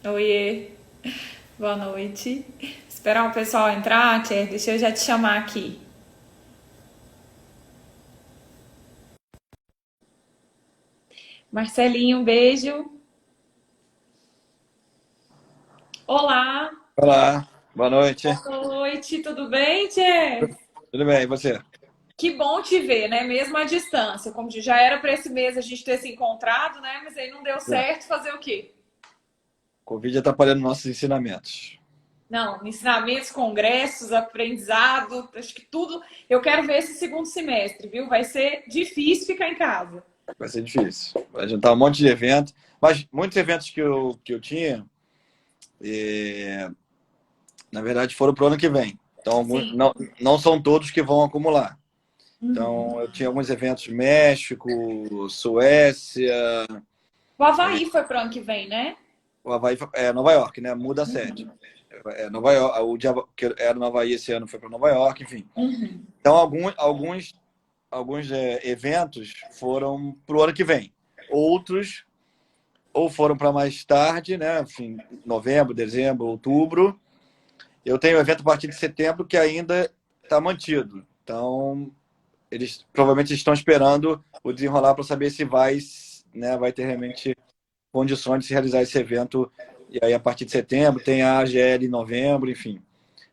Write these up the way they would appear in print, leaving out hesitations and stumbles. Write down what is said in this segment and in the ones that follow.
Oiê, boa noite. Esperar o pessoal entrar, Tchê, deixa eu já te chamar aqui. Marcelinho, um beijo. Olá, Olá, boa noite. boa noite, tudo bem, Tchê? Tudo bem, e você? Que bom te ver, né? Mesmo à distância. Como já era para esse mês a gente ter se encontrado, né? Mas aí não deu Já. certo, fazer o quê? Covid atrapalhando nossos ensinamentos. Não, ensinamentos, congressos, aprendizado, acho que tudo. Eu quero ver esse segundo semestre, viu? Vai ser difícil ficar em casa. Vai ser difícil. Vai juntar um monte de eventos, mas muitos eventos que eu tinha, eh, na verdade, foram para o ano que vem. Então, Sim. não são todos que vão acumular. Então, eu tinha alguns eventos México, Suécia, O Havaí foi pro ano que vem, né? o Havaí, Nova York, né? Muda a sede. Nova York, o dia que era no Havaí esse ano foi para Nova York, enfim. Então, alguns eventos foram para o ano que vem. Outros ou foram para mais tarde, né? Enfim, novembro, dezembro, outubro. Eu tenho um evento a partir de setembro que ainda está mantido. Então, eles provavelmente estão esperando o desenrolar para saber se vai, né, vai ter realmente condições de se realizar esse evento. E aí, a partir de setembro, tem a AGL em novembro, enfim.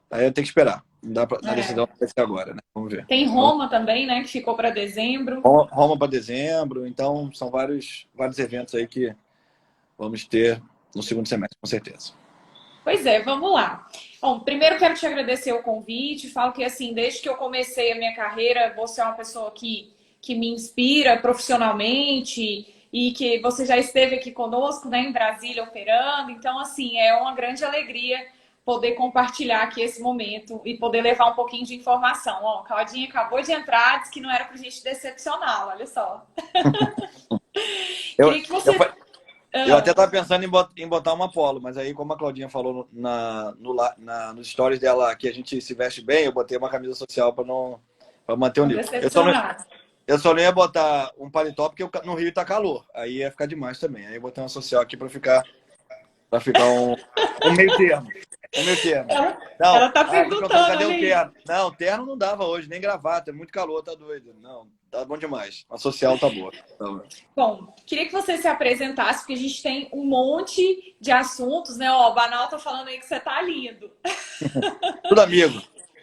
Aí eu tenho que esperar. Não dá pra, a decisão É. vai ser agora, né? Vamos ver. Tem Então, Roma também, né? Que ficou para dezembro. Roma para dezembro, então são vários eventos aí que vamos ter no segundo semestre, com certeza. Pois é, vamos lá. Bom, primeiro quero te agradecer o convite. Falo que, assim, desde que eu comecei a minha carreira, você é uma pessoa que me inspira profissionalmente e que você já esteve aqui conosco, né, em Brasília, operando. Então, assim, é uma grande alegria poder compartilhar aqui esse momento e poder levar um pouquinho de informação. Ó, a Claudinha acabou de entrar, disse que não era para a gente decepcioná-la, olha só. Eu, Queria que eu, você. eu até Ah, estava pensando em botar uma polo, mas aí, como a Claudinha falou nos stories dela que a gente se veste bem, eu botei uma camisa social para manter o não nível. decepcionar. Eu só não ia botar um paletó porque no Rio tá calor. Aí ia ficar demais também. Aí eu botei uma social aqui para ficar um meio termo. Um meio termo. Não, Ela tá aí perguntando perguntando, cadê olha o aí. terno? Não, terno não dava hoje, nem gravata, é muito calor, tá doido. Não, tá bom demais. A social tá boa. Tá bom. Bom, queria que você se apresentasse, porque a gente tem um monte de assuntos, né? Ó, o Banal tá falando aí que você tá lindo. Tudo amigo.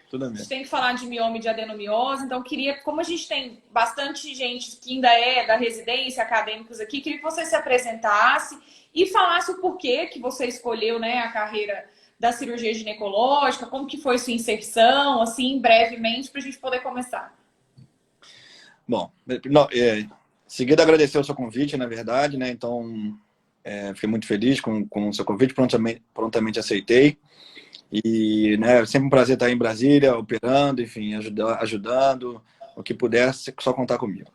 Tudo A gente amigo. tem que falar de mioma e de adenomiose, então queria, como a gente tem bastante gente que ainda é da residência, acadêmicos aqui, queria que você se apresentasse e falasse o porquê que você escolheu, né, a carreira da cirurgia ginecológica, como que foi sua inserção, assim, brevemente, para a gente poder começar. Bom, não, seguida agradecer o seu convite, na verdade, né? Então, fiquei muito feliz com o seu convite, prontamente aceitei. E, né, é sempre um prazer estar em Brasília, operando, enfim, ajudando, o que puder, só contar comigo.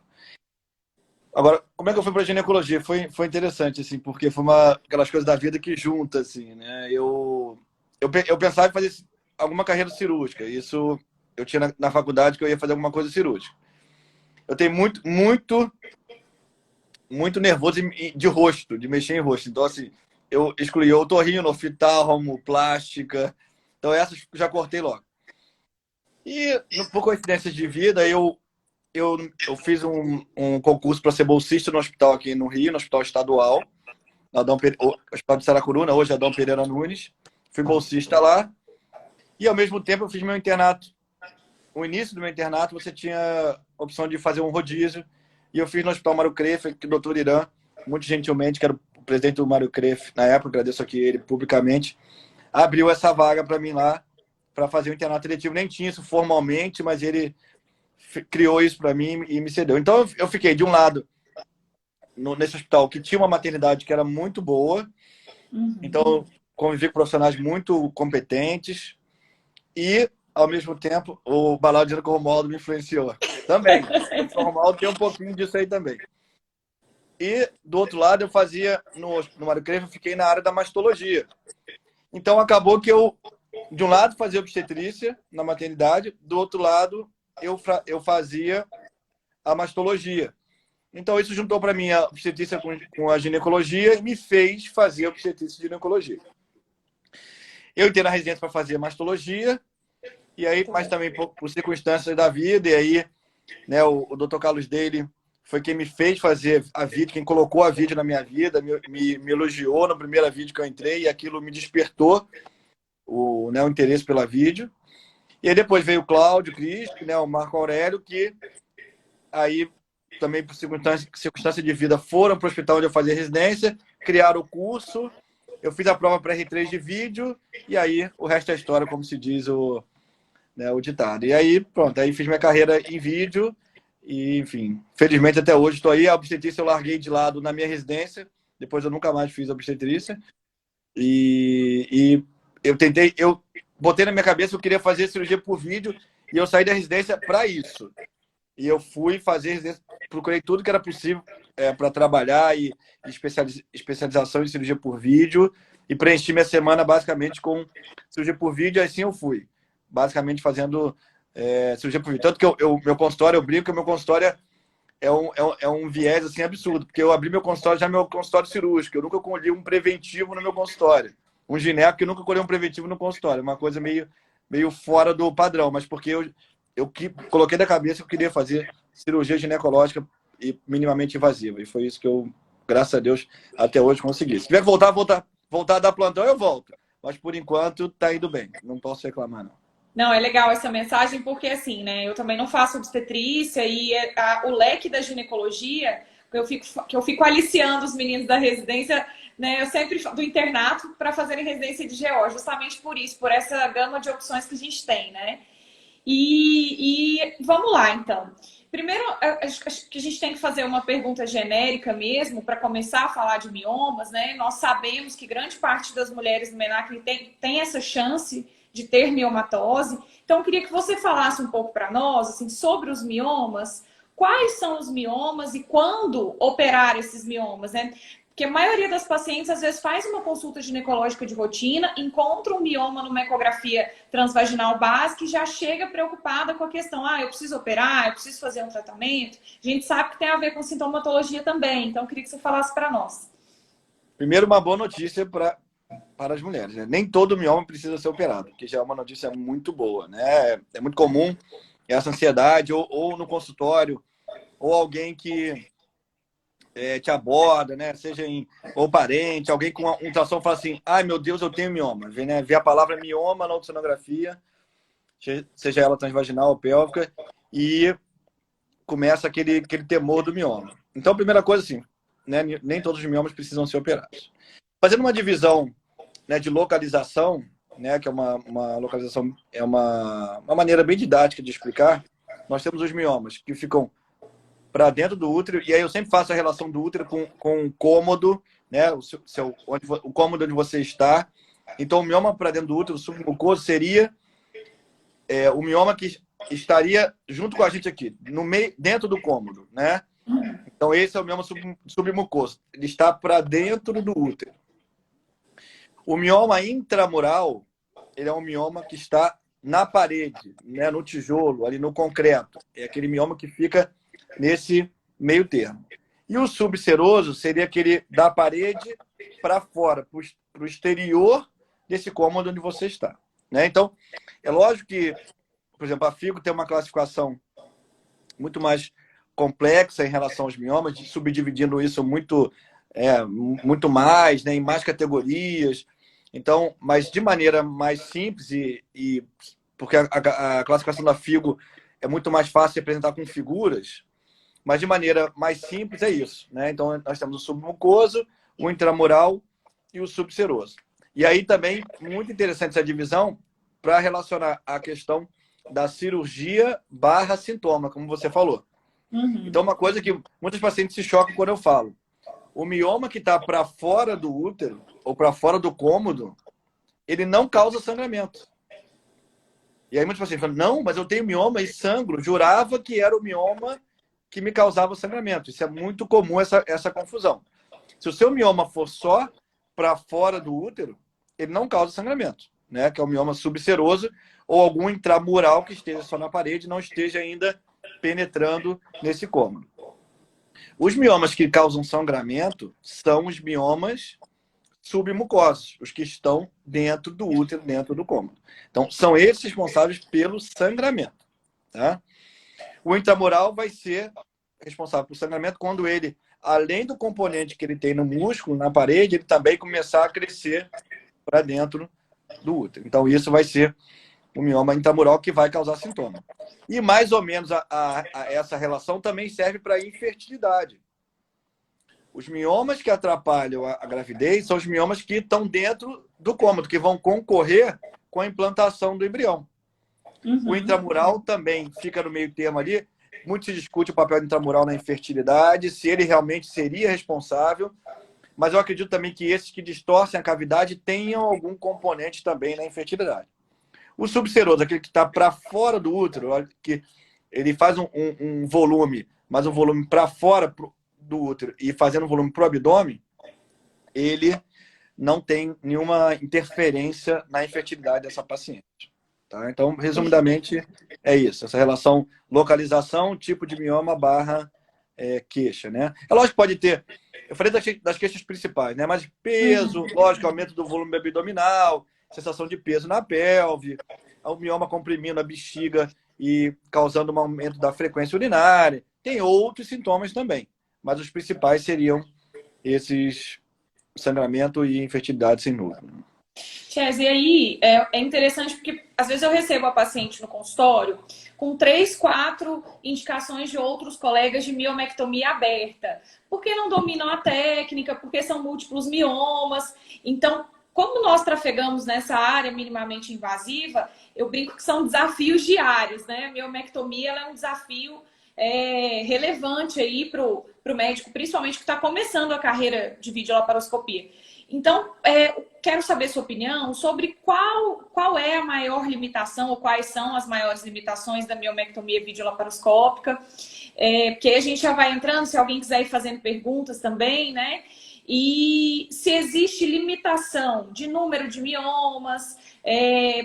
Agora, como é que eu fui para ginecologia? Foi interessante, assim, porque foi aquelas coisas da vida que junta, assim, né? Eu pensava em fazer alguma carreira cirúrgica. Isso eu tinha na faculdade que eu ia fazer alguma coisa cirúrgica. Eu tenho muito nervoso de rosto, de mexer em rosto. Então, assim, eu excluí otorrino, oftalmo, plástica. Então, essas já cortei logo. E, por coincidência de vida, eu fiz um concurso para ser bolsista no hospital aqui no Rio, no Hospital Estadual, o Hospital de Saracuruna, hoje é Adão Pereira Nunes. Fui bolsista lá. E, ao mesmo tempo, eu fiz meu internato. O início do meu internato, você tinha a opção de fazer um rodízio. E eu fiz no Hospital Mário Kreff, que o doutor Irã, muito gentilmente, que era o presidente do Mário Kreff na época, agradeço aqui ele publicamente, abriu essa vaga para mim lá, para fazer o internato eletivo. Nem tinha isso formalmente, mas ele criou isso para mim e me cedeu. Então eu fiquei, de um lado, nesse hospital que tinha uma maternidade que era muito boa, então convivi com profissionais muito competentes e, ao mesmo tempo, o Balão de Romualdo me influenciou também. O Romualdo tem um pouquinho disso aí também. E, do outro lado, eu fazia, no Mário Creve, eu fiquei na área da mastologia. Então, acabou que eu, de um lado, fazia obstetrícia na maternidade, do outro lado, eu fazia a mastologia. Então, isso juntou para mim a obstetrícia com a ginecologia e me fez fazer obstetrícia e ginecologia. Eu entrei na residência para fazer mastologia, e aí, mas também por circunstâncias da vida, e aí, né, o Dr. Carlos Daly foi quem me fez fazer a vídeo, quem colocou a vídeo na minha vida, me elogiou no primeiro vídeo que eu entrei, e aquilo me despertou o interesse pela vídeo. E aí depois veio o Cláudio Cristo, né, o Marco Aurélio, que aí também por circunstância de vida foram para o hospital onde eu fazia residência, criaram o curso, eu fiz a prova para R3 de vídeo, e aí o resto é história, como se diz o ditado. E aí, pronto, aí fiz minha carreira em vídeo, e enfim, felizmente até hoje estou aí. A obstetrícia eu larguei de lado na minha residência, depois eu nunca mais fiz obstetrícia, e eu botei na minha cabeça que eu queria fazer cirurgia por vídeo, e eu saí da residência para isso. E eu fui fazer residência, procurei tudo que era possível para trabalhar, e especialização em cirurgia por vídeo, e preenchi minha semana basicamente com cirurgia por vídeo, e assim eu fui, basicamente fazendo cirurgia por vídeo. Tanto que meu consultório, eu brinco que o meu consultório é um viés assim, absurdo, porque eu abri meu consultório, já meu consultório cirúrgico, eu nunca colhi um preventivo no meu consultório. Um gineco que nunca colheu um preventivo no consultório, uma coisa meio fora do padrão, mas porque eu coloquei na cabeça que eu queria fazer cirurgia ginecológica e minimamente invasiva. E foi isso que eu, graças a Deus, até hoje consegui. Se tiver que voltar a dar plantão, eu volto. Mas por enquanto tá indo bem. Não posso reclamar, não. Não, é legal essa mensagem porque, assim, né, eu também não faço obstetrícia e o leque da ginecologia, que eu fico aliciando os meninos da residência, né, eu sempre do internato para fazerem residência de GO, justamente por isso, por essa gama de opções que a gente tem, né? E vamos lá, então. Primeiro, acho que a gente tem que fazer uma pergunta genérica mesmo para começar a falar de miomas, né? Nós sabemos que grande parte das mulheres no menarca tem essa chance de ter miomatose. Então, eu queria que você falasse um pouco para nós assim, sobre os miomas, quais são os miomas e quando operar esses miomas, né? Porque a maioria das pacientes, às vezes, faz uma consulta ginecológica de rotina, encontra um mioma numa ecografia transvaginal básica e já chega preocupada com a questão, eu preciso operar, eu preciso fazer um tratamento. A gente sabe que tem a ver com sintomatologia também, então eu queria que você falasse para nós. Primeiro, uma boa notícia para as mulheres, né? Nem todo mioma precisa ser operado, que já é uma notícia muito boa, né? É muito comum essa ansiedade, ou no consultório, ou alguém que te aborda, né? Seja ou parente, alguém com um ultrassom fala assim, ai meu Deus, eu tenho mioma. Vê a palavra mioma na ultrassonografia, seja ela transvaginal ou pélvica, e começa aquele temor do mioma. Então, primeira coisa assim, né? Nem todos os miomas precisam ser operados. Fazendo uma divisão, né, de localização, né, que é uma localização, é uma maneira bem didática de explicar, nós temos os miomas que ficam para dentro do útero, e aí eu sempre faço a relação do útero com o cômodo, né, o cômodo onde você está. Então, o mioma para dentro do útero submucoso seria o mioma que estaria junto com a gente aqui, no meio, dentro do cômodo, né? Então, esse é o mioma submucoso. Ele está para dentro do útero. O mioma intramural, ele é um mioma que está na parede, né, no tijolo, ali no concreto. É aquele mioma que fica nesse meio termo. E o subseroso seria aquele da parede para fora, para o exterior desse cômodo onde você está, né? Então, é lógico que, por exemplo, a FIGO tem uma classificação muito mais complexa em relação aos miomas, subdividindo isso muito mais, né, em mais categorias. Então, mas de maneira mais simples, porque a classificação da FIGO é muito mais fácil de apresentar com figuras, mas de maneira mais simples é isso, né? Então, nós temos o submucoso, o intramural e o subseroso. E aí também, muito interessante essa divisão para relacionar a questão da cirurgia / sintoma, como você falou. Uhum. Então, uma coisa que muitos pacientes se chocam quando eu falo. O mioma que está para fora do útero ou para fora do cômodo, ele não causa sangramento. E aí muitos pacientes falam, não, mas eu tenho mioma e sangro. Jurava que era o mioma que me causava sangramento. Isso é muito comum, essa confusão. Se o seu mioma for só para fora do útero, ele não causa sangramento, né? Que é o mioma subseroso ou algum intramural que esteja só na parede e não esteja ainda penetrando nesse cômodo. Os miomas que causam sangramento são os miomas submucosos, os que estão dentro do útero, dentro do cômodo. Então, são esses responsáveis pelo sangramento. Tá? O intramural vai ser responsável pelo sangramento quando ele, além do componente que ele tem no músculo, na parede, ele também começar a crescer para dentro do útero. Então, isso vai ser o mioma intramural que vai causar sintoma. E mais ou menos essa relação também serve para a infertilidade. Os miomas que atrapalham a gravidez são os miomas que estão dentro do cômodo, que vão concorrer com a implantação do embrião. O intramural também fica no meio termo ali. Muito se discute o papel do intramural na infertilidade, se ele realmente seria responsável, mas eu acredito também que esses que distorcem a cavidade tenham algum componente também na infertilidade. O subseroso, aquele que está para fora do útero, que ele faz um volume, mas um volume para fora do útero e fazendo um volume para o abdômen, ele não tem nenhuma interferência na infertilidade dessa paciente. Tá? Então, resumidamente, é isso. Essa relação localização, tipo de mioma barra queixa. Né? É lógico que pode ter... Eu falei das queixas principais, né? Mas peso, lógico, aumento do volume abdominal, sensação de peso na pelve, o mioma comprimindo a bexiga e causando um aumento da frequência urinária. Tem outros sintomas também, mas os principais seriam esses sangramento e infertilidade sem dúvida. Chaz, e aí é interessante porque às vezes eu recebo a paciente no consultório com 3, 4 indicações de outros colegas de miomectomia aberta, porque não dominam a técnica, porque são múltiplos miomas. Então, como nós trafegamos nessa área minimamente invasiva, eu brinco que são desafios diários, né? A miomectomia ela é um desafio relevante aí para o médico, principalmente que está começando a carreira de videolaparoscopia. Então, quero saber sua opinião sobre qual é a maior limitação ou quais são as maiores limitações da miomectomia videolaparoscópica. Porque a gente já vai entrando, se alguém quiser ir fazendo perguntas também, né? E se existe limitação de número de miomas,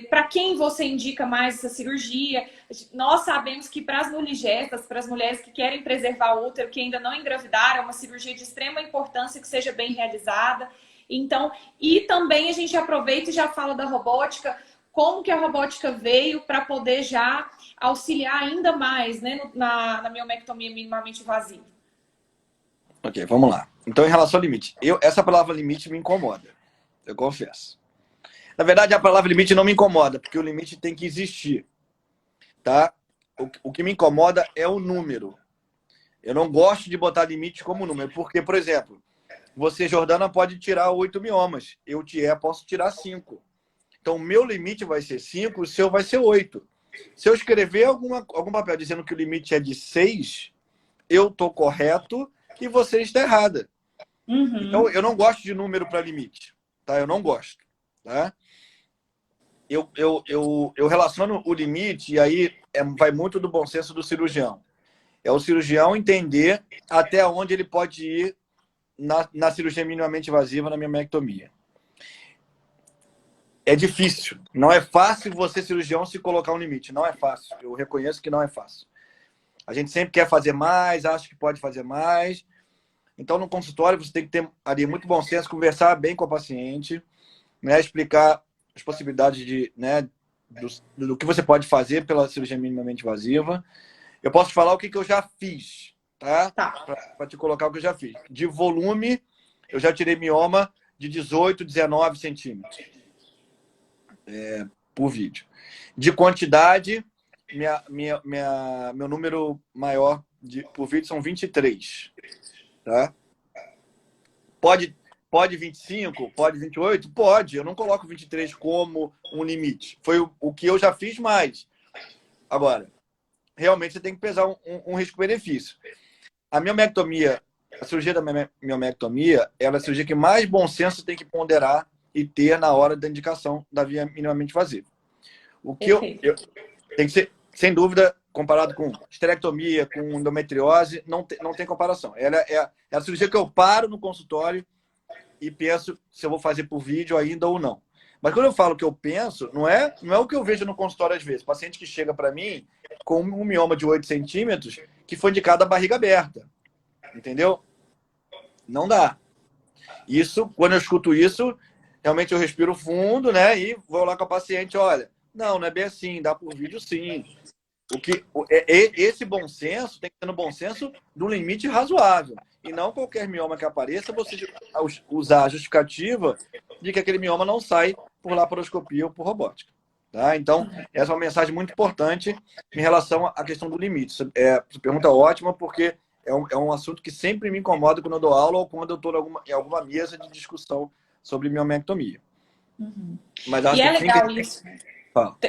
para quem você indica mais essa cirurgia? Nós sabemos que para as nuligestas, para as mulheres que querem preservar o útero, que ainda não engravidaram, é uma cirurgia de extrema importância que seja bem realizada. Então, e também a gente aproveita e já fala da robótica, como que a robótica veio para poder já auxiliar ainda mais, né, na miomectomia minimamente invasiva. Ok, vamos lá. Então, em relação ao limite, essa palavra limite me incomoda, eu confesso. Na verdade, a palavra limite não me incomoda, porque o limite tem que existir, tá? O que me incomoda é o número. Eu não gosto de botar limite como número, porque, por exemplo, você, Jordana, pode tirar 8 miomas. Eu, Thier, posso tirar 5. Então, o meu limite vai ser 5, o seu vai ser 8. Se eu escrever algum papel dizendo que o limite é de 6, eu estou correto e você está errada. Então, eu não gosto de número para limite. Tá? Eu não gosto. Tá? Eu relaciono o limite, e aí vai muito do bom senso do cirurgião. É o cirurgião entender até onde ele pode ir na cirurgia minimamente invasiva, na miomectomia. É difícil. Não é fácil você, cirurgião, se colocar um limite. Não é fácil. Eu reconheço que não é fácil. A gente sempre quer fazer mais, acha que pode fazer mais. Então, no consultório, você tem que ter ali muito bom senso, conversar bem com a paciente, né, explicar as possibilidades do que você pode fazer pela cirurgia minimamente invasiva. Eu posso te falar o que eu já fiz. Tá? Para te colocar o que eu já fiz. De volume, eu já tirei mioma de 18, 19 centímetros por vídeo. De quantidade, meu número maior por vídeo são 23. Tá? Pode 25? Pode 28? Pode. Eu não coloco 23 como um limite. Foi o que eu já fiz mais. Agora, realmente você tem que pesar um risco-benefício. A miomectomia, a cirurgia da miomectomia, ela é a cirurgia que mais bom senso tem que ponderar e ter na hora da indicação da via minimamente invasiva. O que tem que ser, sem dúvida, comparado com esterectomia, com endometriose, não tem comparação. Ela é a cirurgia que eu paro no consultório e penso se eu vou fazer por vídeo ainda ou não. Mas quando eu falo que eu penso, não é o que eu vejo no consultório às vezes. Paciente que chega para mim com um mioma de 8 centímetros que foi indicado a barriga aberta. Entendeu? Não dá. Isso, quando eu escuto isso, realmente eu respiro fundo, né? E vou lá com a paciente, olha, não é bem assim, dá por vídeo sim. Esse bom senso tem que ser no bom senso de um limite razoável. E não qualquer mioma que apareça, você usar a justificativa de que aquele mioma não sai por laparoscopia ou por robótica. Tá? Então, essa é uma mensagem muito importante em relação à questão do limite. Essa pergunta é ótima, porque é um assunto que sempre me incomoda quando eu dou aula ou quando eu estou em alguma mesa de discussão sobre miomectomia. Uhum. Mas E acho é que legal isso.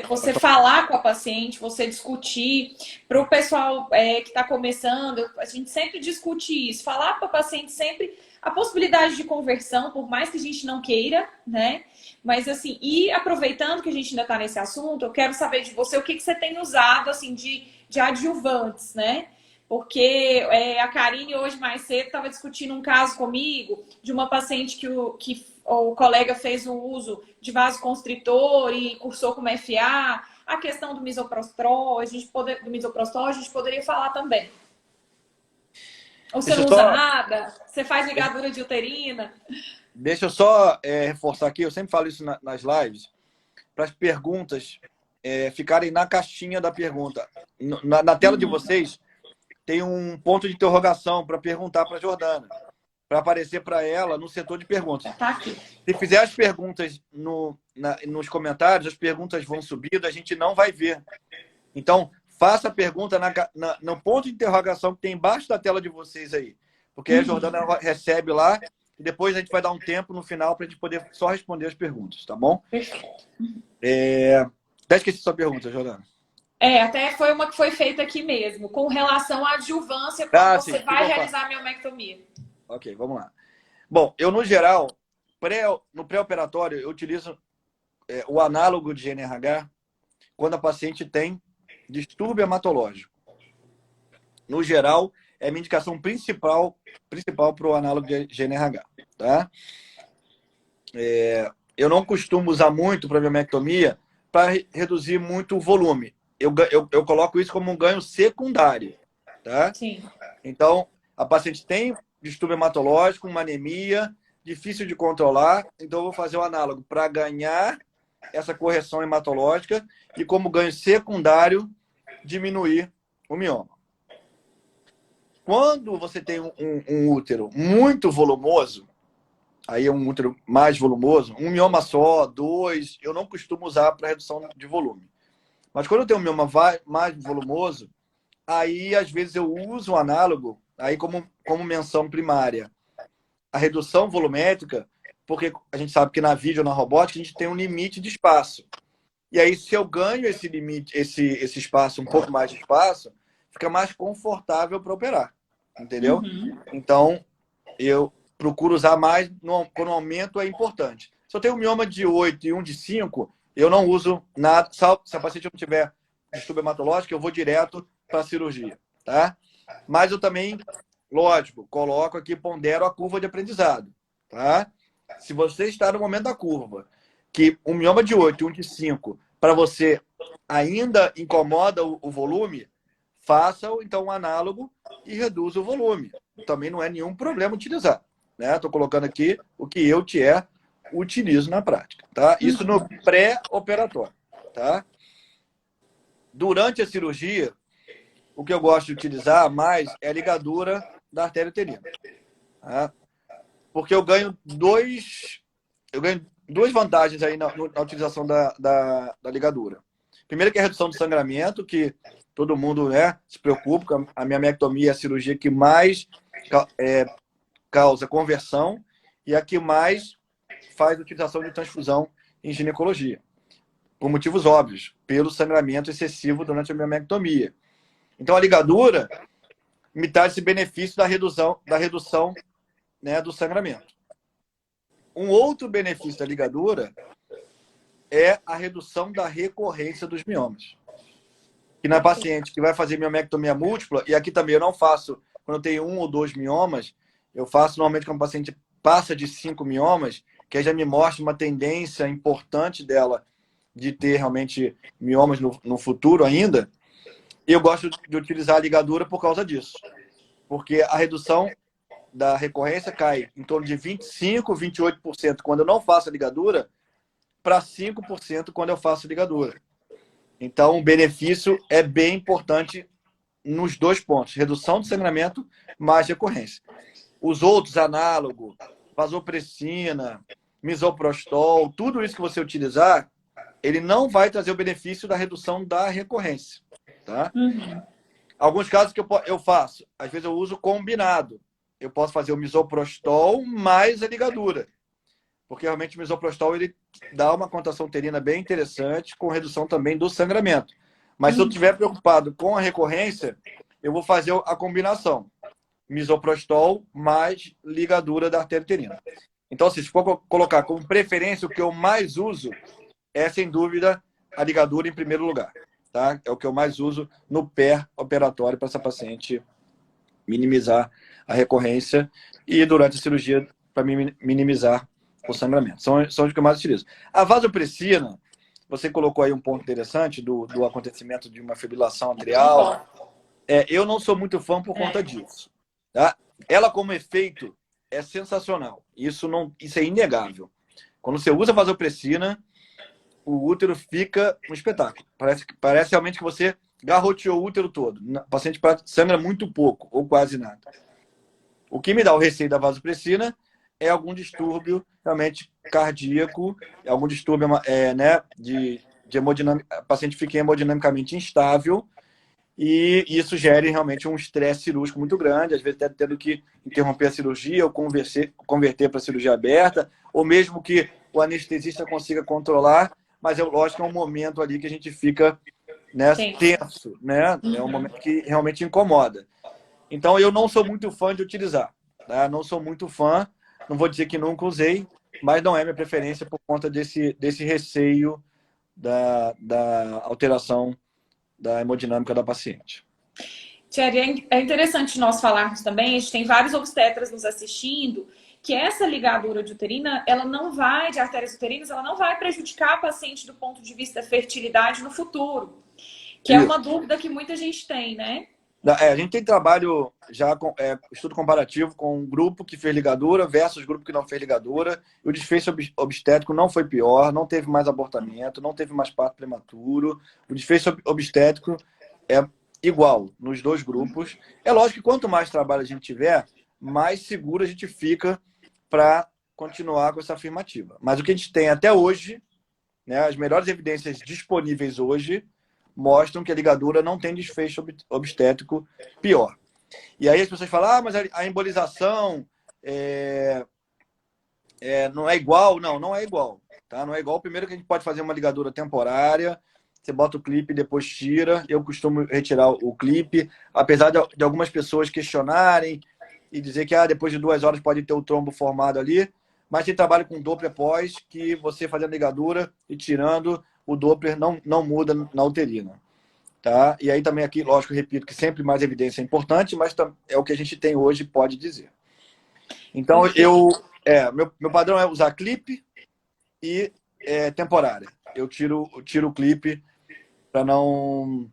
Você falar com a paciente, você discutir. Para o pessoal que está começando, a gente sempre discute isso. Falar para o paciente sempre a possibilidade de conversão, por mais que a gente não queira, né? Mas assim, e aproveitando que a gente ainda está nesse assunto, eu quero saber de você o que você tem usado assim de adjuvantes, né? Porque a Karine hoje mais cedo estava discutindo um caso comigo de uma paciente que o colega fez o uso de vasoconstritor e cursou como FA. A questão do misoprostol, a gente poderia falar também. Ou você Deixa não eu usa só, nada? Você faz ligadura de uterina? deixa eu só reforçar aqui, eu sempre falo isso nas lives, para as perguntas ficarem na caixinha da pergunta. Na tela de vocês tem um ponto de interrogação para perguntar para a Jordana, para aparecer para ela no setor de perguntas. Tá aqui. Se fizer as perguntas nos comentários, as perguntas vão subindo, a gente não vai ver. Então, faça a pergunta no ponto de interrogação que tem embaixo da tela de vocês aí. Porque a Jordana recebe lá e depois a gente vai dar um tempo no final para a gente poder só responder as perguntas, tá bom? Perfeito. Até esqueci sua pergunta, Jordana. Até foi uma que foi feita aqui mesmo, com relação à adjuvância quando você vai realizar a miomectomia. Ok, vamos lá. Bom, eu, no geral, no pré-operatório, eu utilizo o análogo de GNRH quando a paciente tem distúrbio hematológico. No geral, é a minha indicação principal para o análogo de GNRH. Tá? Eu não costumo usar muito para miomectomia para reduzir muito o volume. Eu coloco isso como um ganho secundário. Tá? Sim. Então, a paciente tem distúrbio hematológico, uma anemia, difícil de controlar, então eu vou fazer o análogo para ganhar essa correção hematológica e, como ganho secundário, diminuir o mioma. Quando você tem um útero muito volumoso, aí é um útero mais volumoso, um mioma só, 2, eu não costumo usar para redução de volume. Mas quando eu tenho um mioma mais volumoso, aí às vezes eu uso o análogo, aí como menção primária, a redução volumétrica, porque a gente sabe que na vídeo ou na robótica a gente tem um limite de espaço. E aí, se eu ganho esse limite, esse espaço, um pouco mais de espaço, fica mais confortável para operar. Entendeu? Então, eu procuro usar mais quando o aumento é importante. Se eu tenho um mioma de 8 e um de 5, eu não uso nada. Se a paciente não tiver distúrbio hematológico, eu vou direto para a cirurgia. Tá? Mas eu também, lógico, coloco aqui, pondero a curva de aprendizado. Tá? Se você está no momento da curva, que um mioma de 8 e um de 5, para você ainda incomoda o volume, faça então um análogo e reduza o volume. Também não é nenhum problema utilizar. Estou colocando aqui o que eu, Thier, utilizo na prática. Tá? Isso no pré-operatório. Tá? Durante a cirurgia, o que eu gosto de utilizar mais é a ligadura da artéria uterina. Tá? Porque eu ganho duas vantagens aí na utilização da ligadura. Primeiro, que é a redução do sangramento, que todo mundo se preocupa, a miomectomia é a cirurgia que mais causa conversão e a que mais faz utilização de transfusão em ginecologia. Por motivos óbvios, pelo sangramento excessivo durante a miomectomia. Então, a ligadura me traz esse benefício da redução do sangramento. Um outro benefício da ligadura é a redução da recorrência dos miomas. Que na paciente que vai fazer miomectomia múltipla, e aqui também eu não faço, quando eu tenho 1 ou 2 miomas, eu faço normalmente quando a paciente passa de 5 miomas, que aí já me mostra uma tendência importante dela de ter realmente miomas no futuro ainda. E eu gosto de utilizar a ligadura por causa disso. porque a redução da recorrência cai em torno de 25, 28% quando eu não faço a ligadura, para 5% quando eu faço a ligadura. Então, o benefício é bem importante nos dois pontos: redução do sangramento mais recorrência. Os outros, análogo, vasopressina, misoprostol, tudo isso que você utilizar, ele não vai trazer o benefício da redução da recorrência. Tá? Alguns casos que eu faço, às vezes eu uso combinado. Eu posso fazer o misoprostol mais a ligadura. Porque realmente o misoprostol ele dá uma contração uterina bem interessante, com redução também do sangramento. Mas se eu estiver preocupado com a recorrência, eu vou fazer a combinação: misoprostol mais ligadura da artéria uterina. Então, se for colocar como preferência, o que eu mais uso é, sem dúvida, a ligadura em primeiro lugar. Tá? É o que eu mais uso no pré-operatório para essa paciente minimizar a recorrência e durante a cirurgia para minimizar o sangramento. São os que eu mais utilizo. A vasopressina, você colocou aí um ponto interessante do acontecimento de uma fibrilação atrial. Eu não sou muito fã por conta disso. Tá? Ela, como efeito, é sensacional. Isso é inegável. Quando você usa vasopressina, o útero fica um espetáculo. Parece realmente que você garroteou o útero todo. O paciente sangra muito pouco, ou quase nada. O que me dá o receio da vasopressina é algum distúrbio realmente cardíaco, algum distúrbio de hemodinâmica. O paciente fica hemodinamicamente instável e isso gera realmente um estresse cirúrgico muito grande, às vezes até tendo que interromper a cirurgia ou converter para cirurgia aberta, ou mesmo que o anestesista consiga controlar, mas lógico que é um momento ali que a gente fica tenso, né? É um momento que realmente incomoda. Então, eu não sou muito fã de utilizar. Tá? Não sou muito fã, não vou dizer que nunca usei, mas não é minha preferência por conta desse receio da alteração da hemodinâmica da paciente. Thierry, é interessante nós falarmos também, a gente tem vários obstetras nos assistindo, que essa ligadura de uterina, de artérias uterinas, ela não vai prejudicar a paciente do ponto de vista da fertilidade no futuro, que é uma dúvida que muita gente tem, né? A gente tem trabalho já com estudo comparativo com um grupo que fez ligadura versus grupo que não fez ligadura. E o desfecho obstétrico não foi pior, não teve mais abortamento, não teve mais parto prematuro. O desfecho obstétrico é igual nos dois grupos. É lógico que quanto mais trabalho a gente tiver, mais seguro a gente fica para continuar com essa afirmativa. Mas o que a gente tem até hoje, né, as melhores evidências disponíveis hoje, mostram que a ligadura não tem desfecho obstétrico pior. E aí as pessoas falam, mas a embolização não é igual. Não é igual. Tá? Não é igual. Primeiro que a gente pode fazer uma ligadura temporária, você bota o clipe e depois tira. Eu costumo retirar o clipe, apesar de algumas pessoas questionarem e dizer que depois de 2 horas pode ter o trombo formado ali, mas tem trabalho com Doppler pós, que você fazendo ligadura e tirando, o Doppler não muda na uterina. Tá? E aí também aqui, lógico, repito que sempre mais evidência é importante, mas é o que a gente tem hoje, pode dizer. Então, meu padrão é usar clipe e temporária. Eu tiro o clipe para não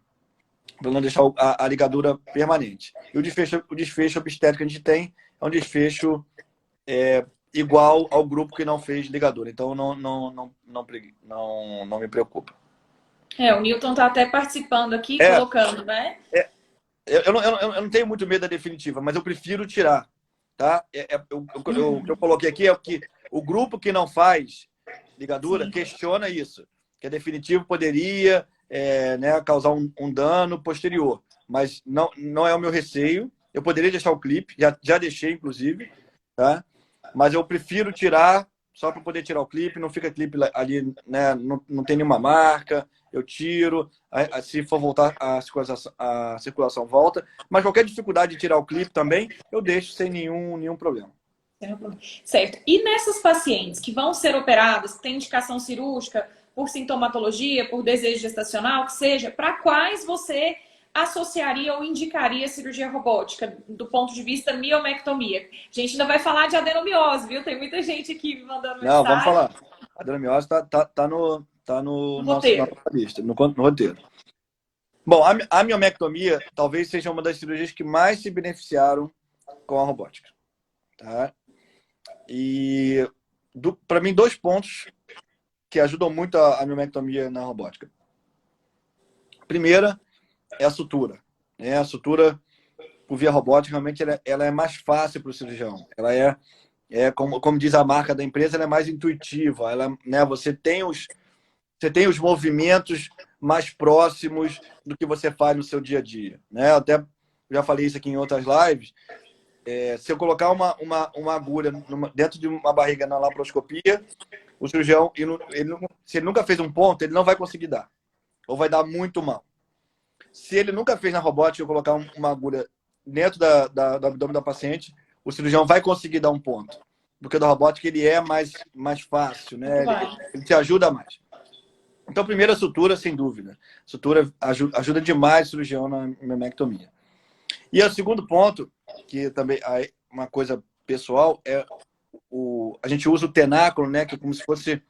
deixar a ligadura permanente. E o desfecho obstétrico que a gente tem é um desfecho igual ao grupo que não fez ligadura. Então, não me preocupa. O Newton está até participando aqui, colocando, né? Eu não tenho muito medo da definitiva, mas eu prefiro tirar. Tá? O que eu coloquei aqui é que o grupo que não faz ligadura questiona isso. Que a definitivo poderia causar um dano posterior. Mas não é o meu receio. Eu poderia deixar o clipe, já deixei, inclusive. Tá? Mas eu prefiro tirar só para poder tirar o clipe. Não fica clipe ali, né? Não tem nenhuma marca. Eu tiro, se for voltar, a circulação volta. Mas qualquer dificuldade de tirar o clipe também, eu deixo sem nenhum problema. Certo. E nessas pacientes que vão ser operadas, que têm indicação cirúrgica por sintomatologia, por desejo gestacional, que seja, para quais você associaria ou indicaria cirurgia robótica do ponto de vista miomectomia? A gente ainda vai falar de adenomiose, viu? Tem muita gente aqui me mandando mensagem. Não, vamos falar. A adenomiose tá no nosso lista, no roteiro. Bom, a miomectomia talvez seja uma das cirurgias que mais se beneficiaram com a robótica. Tá? E, para mim, 2 pontos que ajudam muito a miomectomia na robótica. Primeira é a sutura. Né? A sutura por via robótica, realmente, ela é mais fácil para o cirurgião. Ela como diz a marca da empresa, ela é mais intuitiva. Ela, né, você tem os movimentos mais próximos do que você faz no seu dia a dia. Né? Eu até já falei isso aqui em outras lives. Se eu colocar uma agulha dentro de uma barriga na laparoscopia, o cirurgião, se ele nunca fez um ponto, ele não vai conseguir dar. Ou vai dar muito mal. Se ele nunca fez na robótica, eu colocar uma agulha dentro do abdômen da paciente, o cirurgião vai conseguir dar um ponto. Porque da robótica ele é mais fácil, né? Ele te ajuda mais. Então, primeiro, a sutura, sem dúvida. A sutura ajuda demais o cirurgião na miomectomia. E o segundo ponto, que também é uma coisa pessoal, é a gente usa o tenáculo, né? Que é como se fosse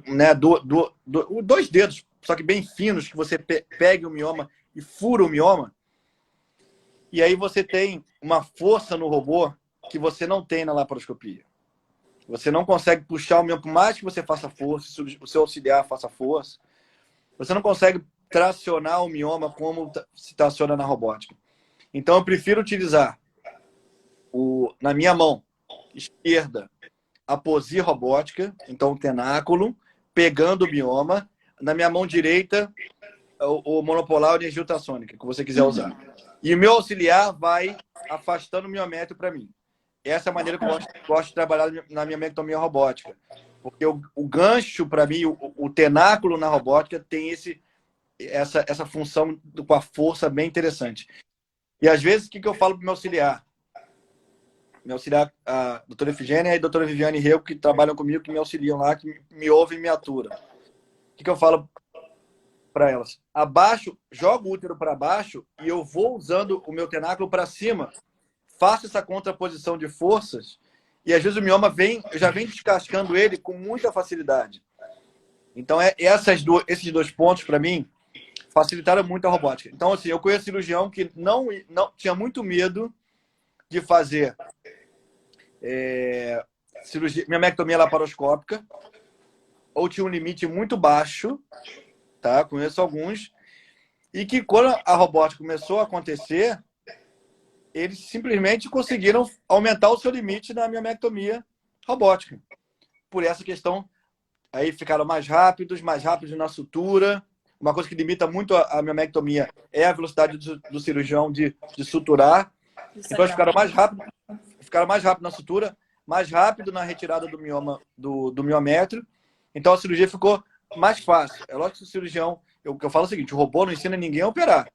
né, 2 dedos, só que bem finos, que você pegue o mioma e fura o mioma. E aí você tem uma força no robô que você não tem na laparoscopia. Você não consegue puxar o mioma, por mais que você faça força, o seu auxiliar faça força, você não consegue tracionar o mioma como se traciona na robótica. Então, eu prefiro utilizar, na minha mão esquerda, a posi robótica, então o tenáculo, pegando o mioma. Na minha mão direita, o monopolar ou energia ultrassônica, que você quiser usar. E o meu auxiliar vai afastando o miométrio para mim. Essa é a maneira que eu gosto de trabalhar na minha miomectomia robótica. Porque o gancho, para mim, o tenáculo na robótica tem essa função com a força bem interessante. E às vezes, o que eu falo para o meu auxiliar? Meu auxiliar, a doutora Efigênia e a doutora Viviane Rego, que trabalham comigo, que me auxiliam lá, que me ouvem e me aturam. O que eu falo para elas? Jogo o útero para baixo e eu vou usando o meu tenáculo para cima. Faço essa contraposição de forças e às vezes o mioma já vem descascando ele com muita facilidade. Então, esses 2 pontos, para mim, facilitaram muito a robótica. Então, assim, eu conheço cirurgião que não tinha muito medo de fazer cirurgia, miomectomia laparoscópica, ou tinha um limite muito baixo, tá? Conheço alguns, e que quando a robótica começou a acontecer, eles simplesmente conseguiram aumentar o seu limite na miomectomia robótica. Por essa questão, aí ficaram mais rápidos na sutura. Uma coisa que limita muito a miomectomia é a velocidade do cirurgião de suturar. Então, eles ficaram mais rápido na sutura, mais rápido na retirada do mioma, do miométrio. Então, a cirurgia ficou mais fácil. É lógico que o cirurgião... Eu falo o seguinte, o robô não ensina ninguém a operar.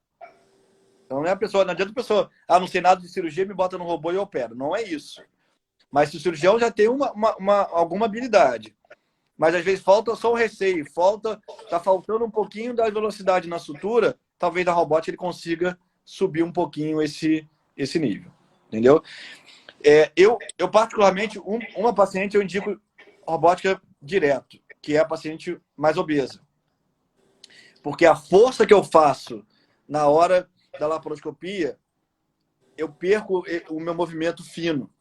Então, não adianta a pessoa, não sei nada de cirurgia, me bota no robô e eu opero. Não é isso. Mas se o cirurgião já tem alguma habilidade, mas às vezes falta só o receio, tá faltando um pouquinho da velocidade na sutura, talvez na robótica ele consiga subir um pouquinho esse nível. Entendeu? Eu particularmente, uma paciente eu indico robótica direto, que é a paciente mais obesa. Porque a força que eu faço na hora da laparoscopia, eu perco o meu movimento fino.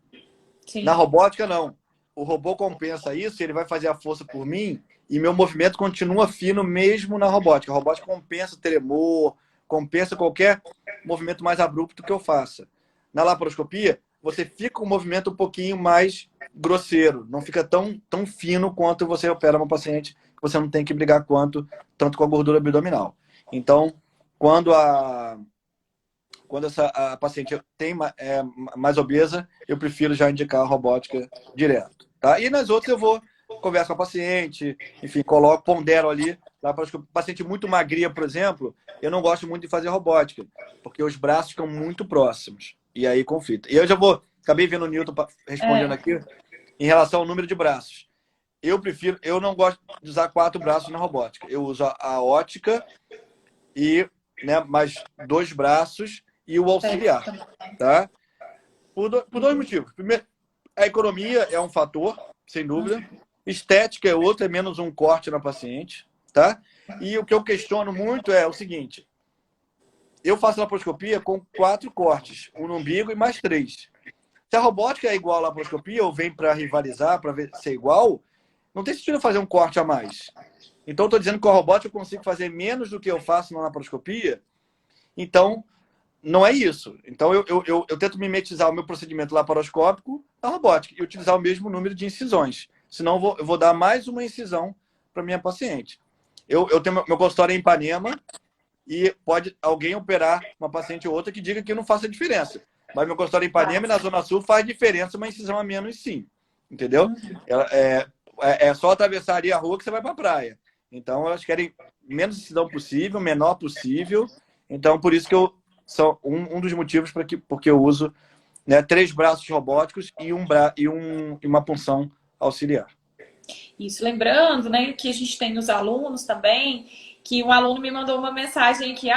Sim. Na robótica, não. O robô compensa isso, ele vai fazer a força por mim e meu movimento continua fino mesmo na robótica. A robótica compensa tremor, compensa qualquer movimento mais abrupto que eu faça. Na laparoscopia, você fica com um movimento um pouquinho mais grosseiro, não fica tão fino quanto você opera uma paciente que você não tem que brigar tanto com a gordura abdominal. Então, quando a paciente é mais obesa, eu prefiro já indicar a robótica direto. Tá? E nas outras eu vou, converso com a paciente, enfim, pondero ali. Paciente muito magria, por exemplo, eu não gosto muito de fazer robótica, porque os braços ficam muito próximos. E aí conflita. E eu acabei vendo o Newton respondendo aqui, em relação ao número de braços. Eu não gosto de usar 4 braços na robótica. Eu uso a ótica e mais 2 braços e o auxiliar, tá? Por 2 motivos. Primeiro, a economia é um fator, sem dúvida. Estética é outro, é menos um corte na paciente, tá? E o que eu questiono muito é o seguinte, eu faço laparoscopia com 4 cortes, um no umbigo e mais 3. Se a robótica é igual à laparoscopia ou vem para rivalizar, para ser igual, não tem sentido fazer um corte a mais. Então, estou dizendo que com a robótica eu consigo fazer menos do que eu faço na laparoscopia. Então, não é isso. Então, eu tento mimetizar o meu procedimento laparoscópico na robótica e utilizar o mesmo número de incisões. Senão, eu vou dar mais uma incisão para minha paciente. Eu tenho meu consultório em Ipanema e pode alguém operar uma paciente ou outra que diga que não faça diferença. Mas meu consultório em Ipanema e na Zona Sul faz diferença uma incisão a menos, sim. Entendeu? É só atravessar ali a rua que você vai para a praia. Então, elas querem menos incisão possível, menor possível. Então, por isso que são um dos motivos porque eu uso, né, 3 braços robóticos e uma punção auxiliar. Isso, lembrando, né, que a gente tem os alunos também, que um aluno me mandou uma mensagem que,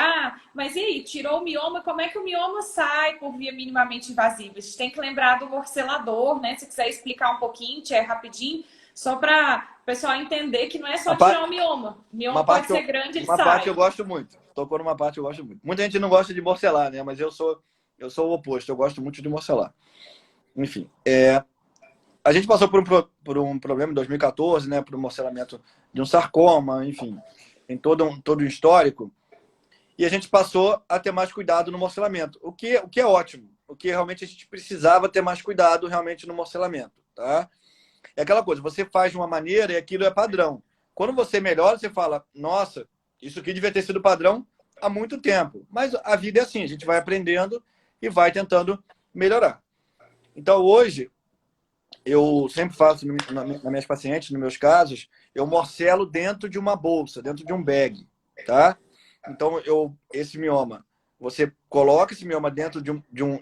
mas e aí, tirou o mioma, como é que o mioma sai por via minimamente invasiva? A gente tem que lembrar do morcelador, né? Se quiser explicar um pouquinho, rapidinho, só para o pessoal entender que não é só tirar o mioma. O mioma pode ser grande, ele sai. Uma parte eu gosto muito. Tocou numa parte que eu gosto muito. Muita gente não gosta de morcelar, né? Mas eu sou o oposto, eu gosto muito de morcelar. Enfim, a gente passou por um problema em 2014, né? Por um morcelamento de um sarcoma, enfim, em todo um histórico. E a gente passou a ter mais cuidado no morcelamento, o que é ótimo, o que realmente a gente precisava ter mais cuidado realmente no morcelamento, tá? É aquela coisa, você faz de uma maneira e aquilo é padrão. Quando você melhora, você fala, nossa, isso aqui devia ter sido padrão há muito tempo. Mas a vida é assim, a gente vai aprendendo e vai tentando melhorar. Então, hoje, eu sempre faço nas minhas pacientes, nos meus casos, eu morcelo dentro de uma bolsa, dentro de um bag, tá? Então, esse mioma, você coloca esse mioma dentro de um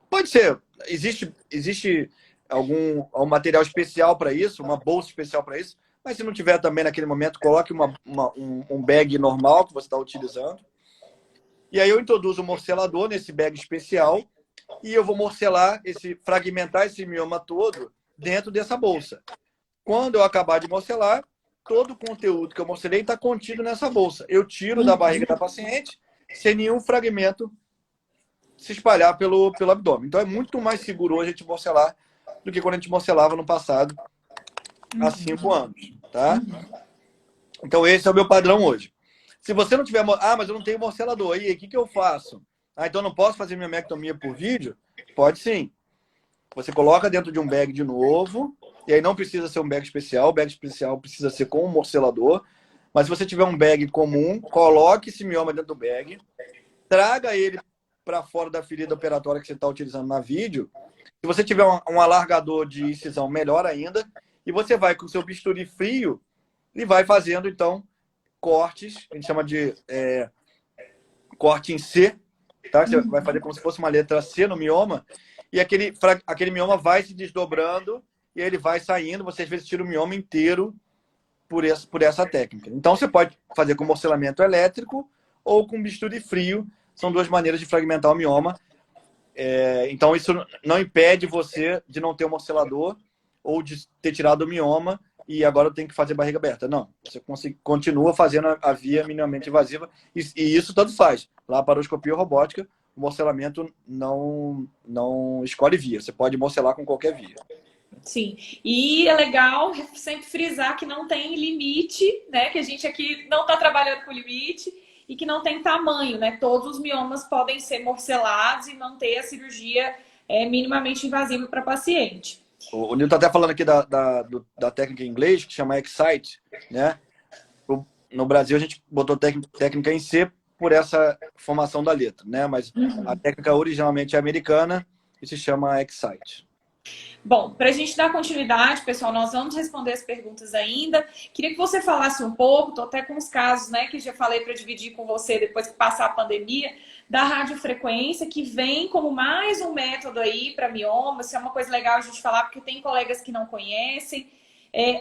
pode ser, existe algum material especial para isso, uma bolsa especial para isso, mas se não tiver também naquele momento, coloque um bag normal que você está utilizando. E aí eu introduzo o morcelador nesse bag especial e eu vou fragmentar esse mioma todo dentro dessa bolsa. Quando eu acabar de morcelar, todo o conteúdo que eu morcelei está contido nessa bolsa. Eu tiro da barriga da paciente sem nenhum fragmento se espalhar pelo abdômen. Então é muito mais seguro hoje a gente morcelar do que quando a gente morcelava no passado, há 5 anos. Tá? Então esse é o meu padrão hoje. Se você não tiver... mas eu não tenho morcelador. Aí, o que eu faço? Então eu não posso fazer minha miomectomia por vídeo? Pode sim. Você coloca dentro de um bag de novo, e aí não precisa ser um bag especial. O bag especial precisa ser com um morcelador. Mas se você tiver um bag comum, coloque esse mioma dentro do bag, traga ele para fora da ferida operatória que você está utilizando na vídeo. Se você tiver um alargador de incisão, melhor ainda. E você vai com o seu bisturi frio e vai fazendo, então, cortes. A gente chama de corte em C. Tá? Você vai fazer como se fosse uma letra C no mioma. E aquele mioma vai se desdobrando e ele vai saindo. Você, às vezes, tira o mioma inteiro por essa técnica. Então, você pode fazer com morcelamento elétrico ou com bisturi frio. São 2 maneiras de fragmentar o mioma. Então, isso não impede você de não ter um morcelador ou de ter tirado o mioma e agora tem que fazer barriga aberta. Não, você continua fazendo a via minimamente invasiva e isso tanto faz. Laparoscopia ou robótica, o morcelamento não escolhe via. Você pode morcelar com qualquer via. Sim, e é legal sempre frisar que não tem limite, né? Que a gente aqui não está trabalhando com limite e que não tem tamanho, né? Todos os miomas podem ser morcelados e manter a cirurgia minimamente invasiva para paciente. O Nilton está até falando aqui da técnica em inglês, que chama Excite, né? No Brasil, a gente botou técnica em C por essa formação da letra, né? Mas a técnica originalmente é americana e se chama Excite. Bom, para a gente dar continuidade, pessoal, nós vamos responder as perguntas ainda. Queria que você falasse um pouco, estou até com os casos, né, que já falei para dividir com você depois que passar a pandemia, da radiofrequência, que vem como mais um método aí para mioma. Isso é uma coisa legal a gente falar, porque tem colegas que não conhecem.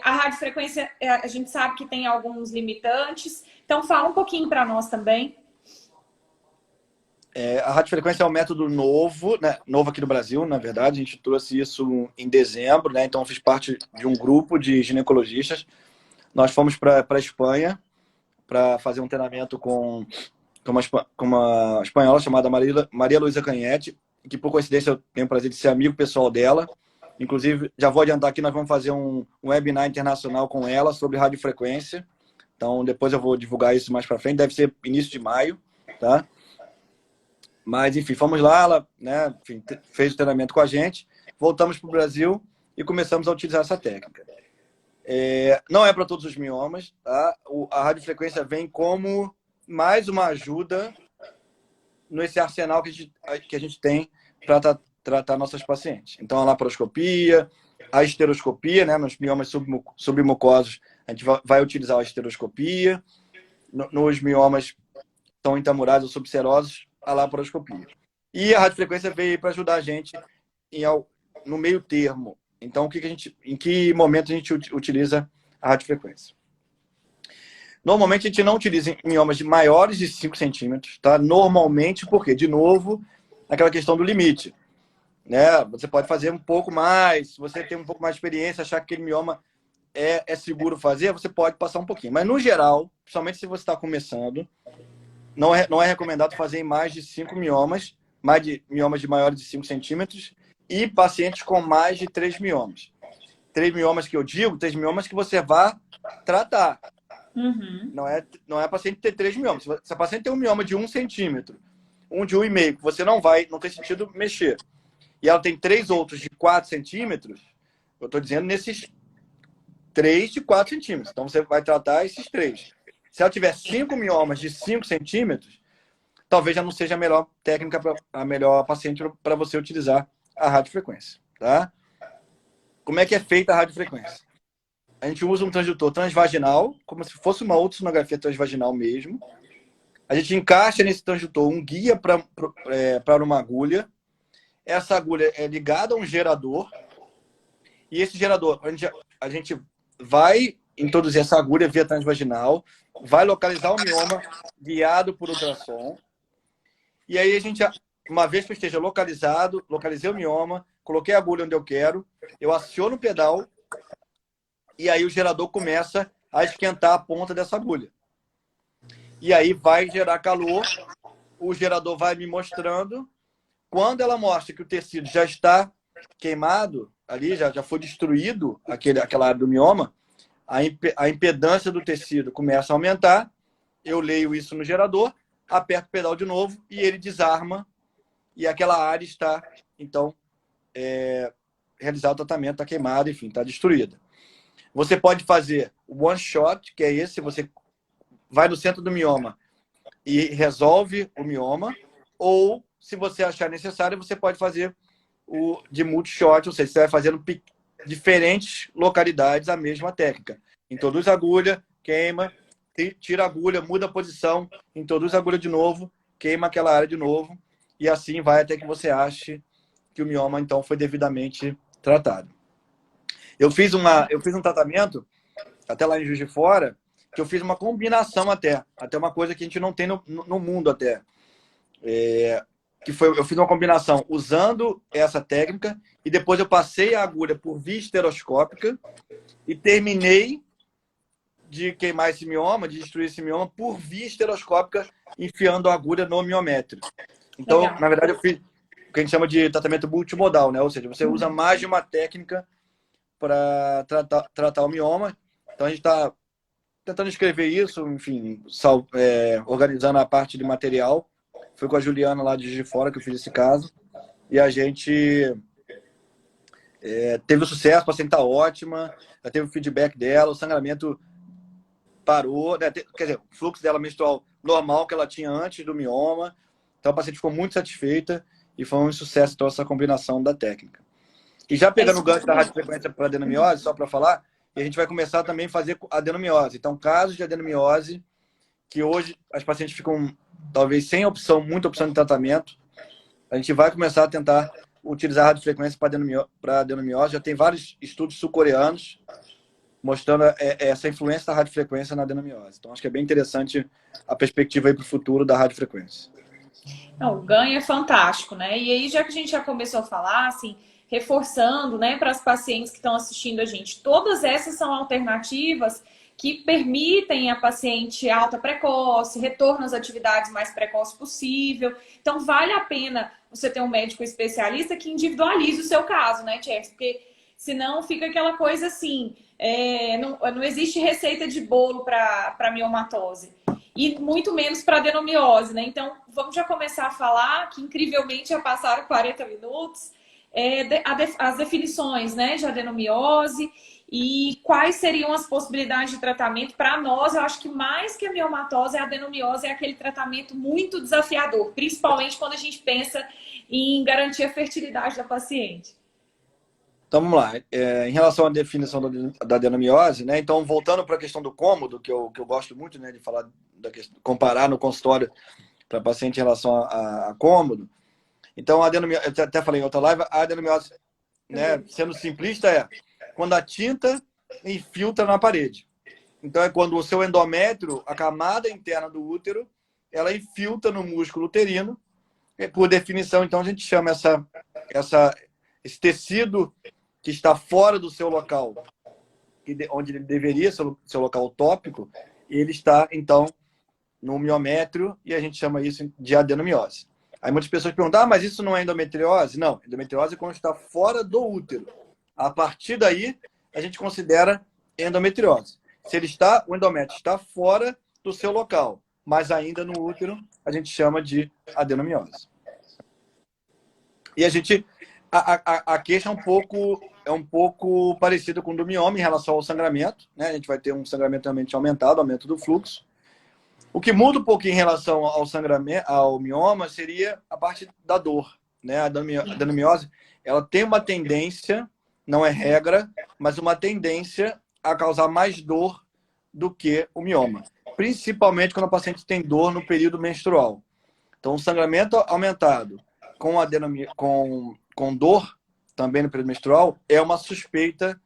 A radiofrequência, a gente sabe que tem alguns limitantes. Então, fala um pouquinho para nós também. A radiofrequência é um método novo, né? Novo aqui no Brasil, na verdade. A gente trouxe isso em dezembro, né? Então, eu fiz parte de um grupo de ginecologistas. Nós fomos para a Espanha para fazer um treinamento com com uma espanhola chamada Maria Luísa Canhete, que por coincidência eu tenho o prazer de ser amigo pessoal dela. Inclusive, já vou adiantar aqui, nós vamos fazer um webinar internacional com ela sobre radiofrequência. Então, depois eu vou divulgar isso mais para frente, deve ser início de maio, tá? Mas, enfim, fomos lá, ela, né, enfim, fez o treinamento com a gente, voltamos para o Brasil e começamos a utilizar essa técnica. Não é para todos os miomas, tá? A radiofrequência vem como mais uma ajuda nesse arsenal que a gente tem para tratar nossas pacientes. Então, a laparoscopia, a esteroscopia, né, nos miomas submucosos, a gente vai utilizar a esteroscopia. Nos miomas que estão intramurais ou subserosos, a laparoscopia. E a radiofrequência veio para ajudar a gente no meio termo. Então, em que momento a gente utiliza a radiofrequência? Normalmente, a gente não utiliza em miomas de maiores de 5 centímetros, tá? Normalmente, porque, de novo, aquela questão do limite, né? Você pode fazer um pouco mais, se você tem um pouco mais de experiência, achar que aquele mioma é seguro fazer, você pode passar um pouquinho. Mas, no geral, principalmente se você está começando, não é recomendado fazer em mais de 5 miomas, miomas de maiores de 5 centímetros, e pacientes com mais de 3 miomas. 3 miomas que eu digo, 3 miomas que você vai tratar. Uhum. Não é paciente ter 3 miomas. Se a paciente tem um mioma de 1 centímetro, um de 1,5, você não tem sentido mexer. E ela tem 3 outros de 4 centímetros, eu estou dizendo nesses 3 de 4 centímetros. Então, você vai tratar esses 3. Se ela tiver 5 miomas de 5 centímetros, talvez já não seja a melhor técnica, a melhor paciente para você utilizar a radiofrequência, tá? Como é que é feita a radiofrequência? A gente usa um transdutor transvaginal, como se fosse uma ultrassonografia transvaginal mesmo. A gente encaixa nesse transdutor um guia para uma agulha. Essa agulha é ligada a um gerador. E esse gerador, a gente vai introduzir essa agulha via transvaginal, vai localizar o mioma guiado por ultrassom. E aí a gente, uma vez que eu esteja localizei o mioma, coloquei a agulha onde eu quero, eu aciono o pedal e aí o gerador começa a esquentar a ponta dessa agulha. E aí vai gerar calor, o gerador vai me mostrando. Quando ela mostra que o tecido já está queimado, ali já foi destruído aquela área do mioma, a impedância do tecido começa a aumentar, eu leio isso no gerador, aperto o pedal de novo e ele desarma e aquela área está, então, realizado o tratamento, está queimada, enfim, está destruída. Você pode fazer o one shot, que é esse, você vai no centro do mioma e resolve o mioma, ou, se você achar necessário, você pode fazer o de multi-shot, ou seja, você vai fazendo diferentes localidades a mesma técnica. Introduz a agulha, queima, tira a agulha, muda a posição, introduz a agulha de novo, queima aquela área de novo, e assim vai até que você ache que o mioma, então, foi devidamente tratado. Eu fiz um tratamento, até lá em Juiz de Fora, que eu fiz uma combinação até uma coisa que a gente não tem no mundo até. Eu fiz uma combinação usando essa técnica e depois eu passei a agulha por via esteroscópica e terminei de queimar esse mioma, de destruir esse mioma por via esteroscópica, enfiando a agulha no miométrio. Então, legal. Na verdade, eu fiz o que a gente chama de tratamento multimodal, né? Ou seja, você usa mais de uma técnica para tratar o mioma. Então, a gente está tentando escrever isso, enfim, organizando a parte de material. Foi com a Juliana lá de Juiz de Fora que eu fiz esse caso. E a gente teve o sucesso, a paciente está ótima, já teve o feedback dela, o sangramento parou, né? Quer dizer, o fluxo dela menstrual normal que ela tinha antes do mioma. Então, a paciente ficou muito satisfeita e foi um sucesso então, essa combinação da técnica. E já pegando o gancho da radiofrequência para adenomiose, só para falar, e a gente vai começar também a fazer adenomiose. Então, casos de adenomiose, que hoje as pacientes ficam talvez sem muita opção de tratamento, a gente vai começar a tentar utilizar a radiofrequência para adenomiose. Já tem vários estudos sul-coreanos mostrando essa influência da radiofrequência na adenomiose. Então, acho que é bem interessante a perspectiva aí para o futuro da radiofrequência. Não, o ganho é fantástico, né? E aí, já que a gente já começou a falar, assim, reforçando, né, para as pacientes que estão assistindo a gente, todas essas são alternativas que permitem a paciente alta precoce, retorno às atividades mais precoce possível. Então, vale a pena você ter um médico especialista que individualize o seu caso, né, Tchers? Porque senão fica aquela coisa assim, não existe receita de bolo para miomatose. E muito menos para adenomiose, né? Então, vamos já começar a falar, que incrivelmente já passaram 40 minutos, as definições, né, de adenomiose e quais seriam as possibilidades de tratamento. Para nós, eu acho que mais que a miomatose, a adenomiose é aquele tratamento muito desafiador, principalmente quando a gente pensa em garantir a fertilidade da paciente. Então, vamos lá. Em relação à definição da adenomiose, né? Então, voltando para a questão do cômodo, que eu gosto muito, né, de falar, comparar no consultório para paciente em relação a cômodo. Então, a adenomiose, eu até falei em outra live, a adenomiose, né, sendo simplista, é quando a tinta infiltra na parede. Então, é quando o seu endométrio, a camada interna do útero, ela infiltra no músculo uterino. Por definição, então, a gente chama esse tecido que está fora do seu local, onde ele deveria ser o seu local tópico, ele está, então, no miométrio, e a gente chama isso de adenomiose. Aí muitas pessoas perguntam, mas isso não é endometriose? Não, endometriose é quando está fora do útero. A partir daí, a gente considera endometriose. Se o endométrio está fora do seu local, mas ainda no útero, a gente chama de adenomiose. E a queixa é um pouco parecida com o do mioma em relação ao sangramento, né? A gente vai ter um sangramento realmente aumentado, aumento do fluxo. O que muda um pouquinho em relação ao sangramento, ao mioma, seria a parte da dor, né? A adenomiose, ela tem uma tendência, não é regra, mas uma tendência a causar mais dor do que o mioma, principalmente quando o paciente tem dor no período menstrual. Então, o sangramento aumentado com dor, também no período menstrual, é uma suspeita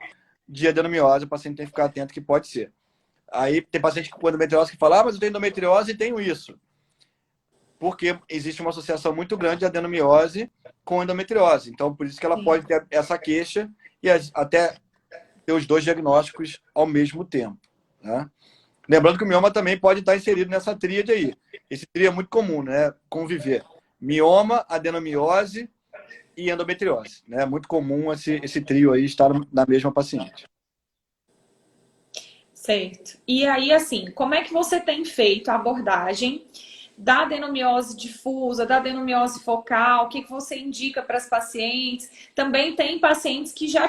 de adenomiose. O paciente tem que ficar atento que pode ser. Aí tem paciente com endometriose que fala, mas eu tenho endometriose e tenho isso. Porque existe uma associação muito grande de adenomiose com endometriose. Então, por isso que ela pode ter essa queixa e até ter os dois diagnósticos ao mesmo tempo, né? Lembrando que o mioma também pode estar inserido nessa tríade aí. Esse tríade é muito comum, né? Conviver. Mioma, adenomiose e endometriose, né? É muito comum esse trio aí estar na mesma paciente. Certo. E aí, assim, como é que você tem feito a abordagem da adenomiose difusa, da adenomiose focal? O que você indica para as pacientes? Também tem pacientes que já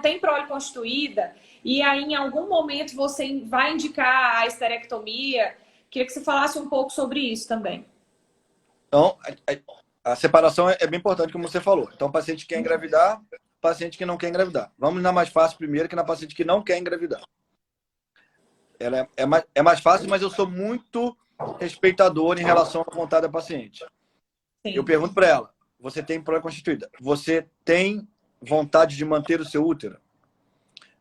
tem prole constituída, e aí em algum momento você vai indicar a esterectomia. Queria que você falasse um pouco sobre isso também. Então, a separação é bem importante, como você falou. Então, paciente que quer engravidar, paciente que não quer engravidar. Vamos na mais fácil primeiro, que na paciente que não quer engravidar. Ela é mais fácil, mas eu sou muito respeitador em relação à vontade da paciente. Sim. Eu pergunto para ela, você tem prole constituída? Você tem vontade de manter o seu útero?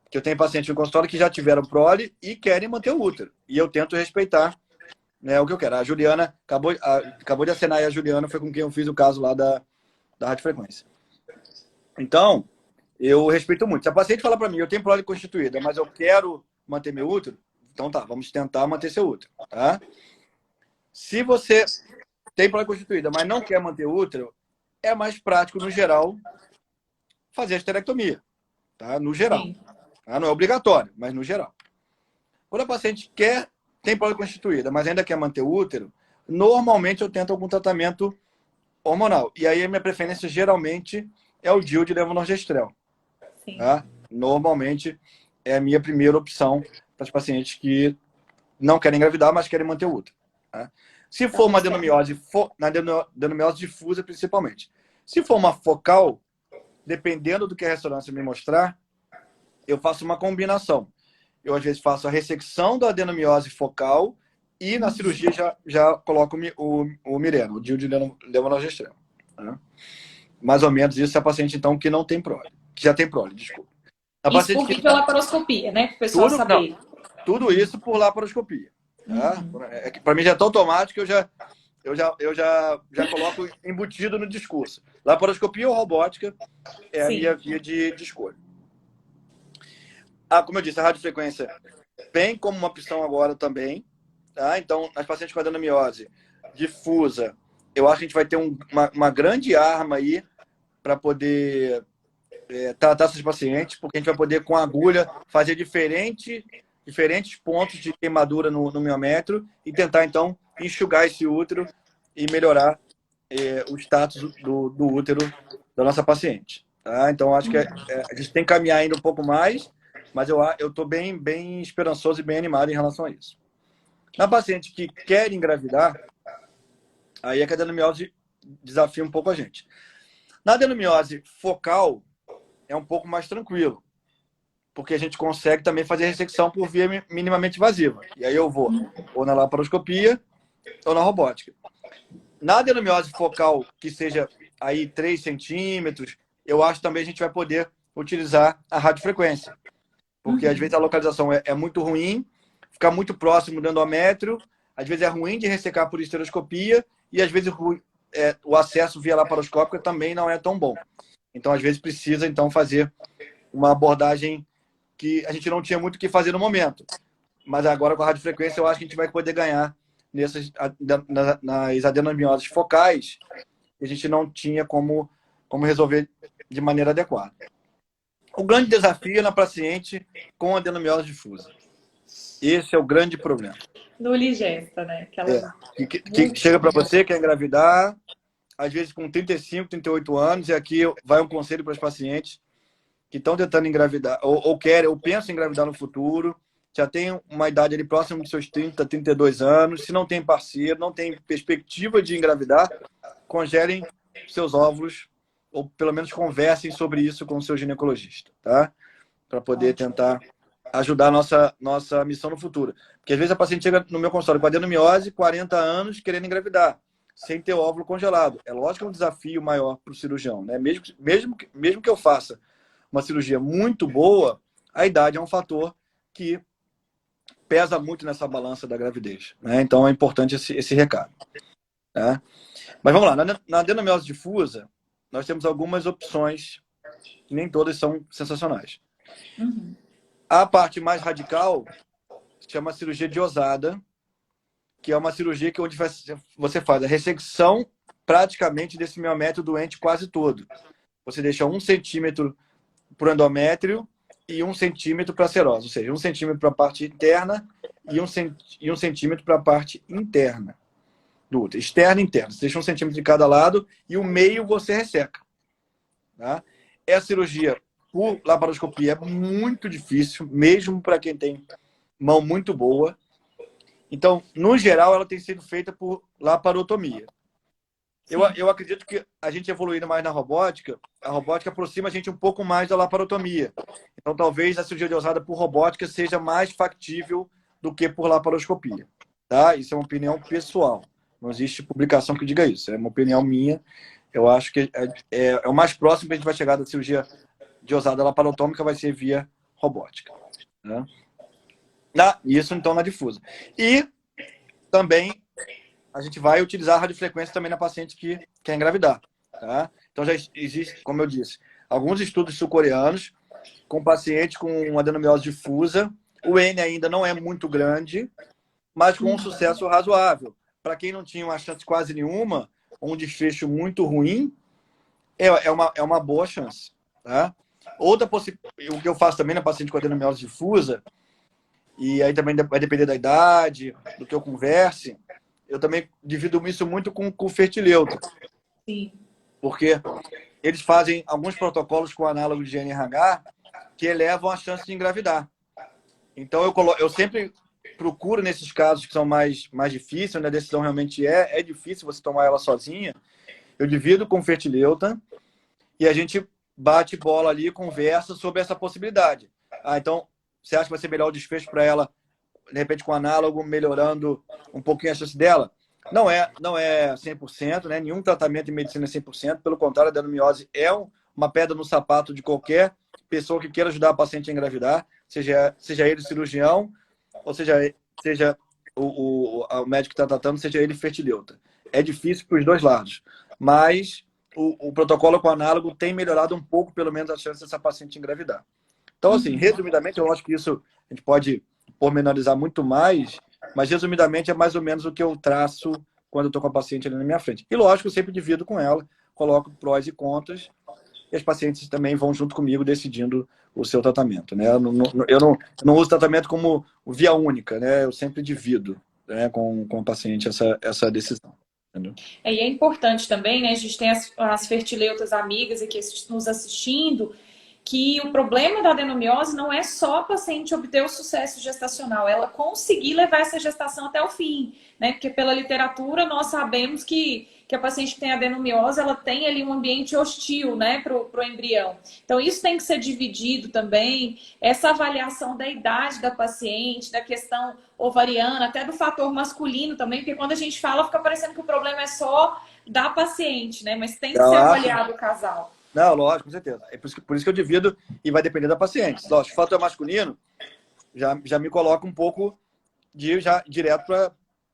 Porque eu tenho pacientes no consultório que já tiveram prole e querem manter o útero. E eu tento respeitar, né, o que eu quero. A Juliana, acabou de acenar, e a Juliana foi com quem eu fiz o caso lá da radiofrequência. Então, eu respeito muito. Se a paciente fala para mim, eu tenho prole constituída, mas eu quero manter meu útero, então tá, vamos tentar manter seu útero, tá? Se você tem prole constituída, mas não quer manter o útero, é mais prático, no geral, fazer a esterectomia, tá? No geral. Tá? Não é obrigatório, mas no geral. Quando a paciente tem prole constituída, mas ainda quer manter o útero, normalmente eu tento algum tratamento hormonal. E aí a minha preferência geralmente é o DIU de levonorgestrel. Tá? Normalmente é a minha primeira opção para os pacientes que não querem engravidar, mas querem manter o útero. Tá? Se for uma adenomiose, na adenomiose difusa principalmente. Se for uma focal, dependendo do que a ressonância me mostrar, eu faço uma combinação. Eu, às vezes, faço a ressecção da adenomiose focal e na cirurgia já coloco o Mirena, o DIU de levonorgestrel. Tá? Mais ou menos isso é a paciente, então, que não tem prole. Que já tem prole, desculpa. Isso por videolaparoscopia, né? Para o pessoal saber. Tudo isso por laparoscopia. Tá? Para mim já é tão automático que eu já coloco embutido no discurso. Laparoscopia ou robótica é a minha via de escolha. Como eu disse, a radiofrequência vem como uma opção agora também. Tá? Então, nas pacientes com adenomiose difusa, eu acho que a gente vai ter uma grande arma aí para poder tratar esses pacientes, porque a gente vai poder, com a agulha, fazer diferentes pontos de queimadura no miométrio e tentar, então, enxugar esse útero e melhorar o status do útero da nossa paciente. Tá? Então, acho que a gente tem que caminhar ainda um pouco mais, mas eu estou bem esperançoso e bem animado em relação a isso. Na paciente que quer engravidar, aí a adenomiose desafia um pouco a gente. Na adenomiose focal, é um pouco mais tranquilo, porque a gente consegue também fazer ressecção por via minimamente invasiva. E aí eu vou ou na laparoscopia ou na robótica. Na adenomiose focal, que seja aí 3 centímetros, eu acho que também a gente vai poder utilizar a radiofrequência. Porque às vezes a localização é muito ruim, fica muito próximo do endométrio, às vezes é ruim de ressecar por histeroscopia e às vezes o acesso via laparoscópica também não é tão bom. Então, às vezes, precisa então fazer uma abordagem que a gente não tinha muito o que fazer no momento. Mas agora, com a radiofrequência, eu acho que a gente vai poder ganhar nas adenomioses focais, que a gente não tinha como resolver de maneira adequada. O grande desafio é na paciente com adenomiose difusa. Esse é o grande problema. No Ligesta, né? Que chega para você, quer engravidar, às vezes com 35, 38 anos, e aqui vai um conselho para os pacientes que estão tentando engravidar, ou querem, ou pensam em engravidar no futuro, já tem uma idade ali próxima dos seus 30, 32 anos, se não tem parceiro, não tem perspectiva de engravidar, congelem seus óvulos, ou pelo menos conversem sobre isso com o seu ginecologista, tá? Para poder tentar ajudar a nossa missão no futuro. Porque às vezes a paciente chega no meu consultório com adenomiose, 40 anos, querendo engravidar, sem ter óvulo congelado. É lógico que é um desafio maior para o cirurgião, né? Mesmo que eu faça uma cirurgia muito boa, a idade é um fator que pesa muito nessa balança da gravidez, né? Então é importante esse recado. Tá? Mas vamos lá, na adenomiose difusa, nós temos algumas opções, nem todas são sensacionais. A parte mais radical se chama cirurgia de Osada, que é uma cirurgia onde você faz a ressecção praticamente desse miométrio doente quase todo. Você deixa 1 centímetro para o endométrio e 1 centímetro para a serose, ou seja, 1 centímetro para a parte interna e 1 centímetro para a parte interna do útero, externa e interna. Você deixa 1 centímetro de cada lado e o meio você resseca. Tá? Essa cirurgia por laparoscopia é muito difícil, mesmo para quem tem mão muito boa. Então, no geral, ela tem sido feita por laparotomia. Eu acredito que a gente evoluindo mais na robótica, a robótica aproxima a gente um pouco mais da laparotomia. Então, talvez a cirurgia de Osada por robótica seja mais factível do que por laparoscopia. Tá? Isso é uma opinião pessoal. Não existe publicação que diga isso. É uma opinião minha. Eu acho que é o mais próximo que a gente vai chegar da cirurgia de Osada laparotômica vai ser via robótica. Né? Isso, então, na difusa. E também a gente vai utilizar a radiofrequência também na paciente que quer engravidar. Tá? Então, já existe, como eu disse, alguns estudos sul-coreanos com paciente com adenomiose difusa. O N ainda não é muito grande, mas com um sucesso razoável. Para quem não tinha uma chance quase nenhuma, ou um desfecho muito ruim, é uma boa chance. Tá? O que eu faço também na paciente com adenomiose difusa, e aí também vai depender da idade, do que eu converse, eu também divido isso muito com o fertileuta. Sim. Porque eles fazem alguns protocolos com análogo de GNRH que elevam a chance de engravidar. Então, eu sempre procuro, nesses casos que são mais difíceis, onde a decisão realmente é difícil você tomar ela sozinha, eu divido com o fertileuta e a gente bate bola ali, conversa sobre essa possibilidade. Então, você acha que vai ser melhor o desfecho para ela, de repente, com análogo, melhorando um pouquinho a chance dela? Não é 100%, né? Nenhum tratamento de medicina é 100%. Pelo contrário, a adenomiose é uma pedra no sapato de qualquer pessoa que queira ajudar a paciente a engravidar, seja ele cirurgião, ou seja o médico que está tratando, seja ele fertileuta. É difícil para os dois lados, mas o protocolo com análogo tem melhorado um pouco, pelo menos, a chance dessa paciente engravidar. Então, assim, resumidamente, eu acho que isso a gente pode pormenorizar muito mais, mas resumidamente é mais ou menos o que eu traço quando eu estou com a paciente ali na minha frente. E lógico, eu sempre divido com ela, coloco prós e contras, e as pacientes também vão junto comigo decidindo o seu tratamento, né? Eu não uso tratamento como via única, né? Eu sempre divido, né, com o paciente essa decisão. Entendeu? E é importante também, né? A gente tem as fertileutas amigas aqui nos assistindo, que o problema da adenomiose não é só a paciente obter o sucesso gestacional, ela conseguir levar essa gestação até o fim, né? Porque pela literatura nós sabemos que a paciente que tem adenomiose, ela tem ali um ambiente hostil, né, para o embrião. Então isso tem que ser dividido também, essa avaliação da idade da paciente, da questão ovariana, até do fator masculino também, porque quando a gente fala, fica parecendo que o problema é só da paciente, né? Mas tem que Eu ser acho. avaliado o casal. Não, lógico, com certeza. É por isso que eu divido e vai depender da paciente. Lógico, se o fator é masculino, já me coloca um pouco já direto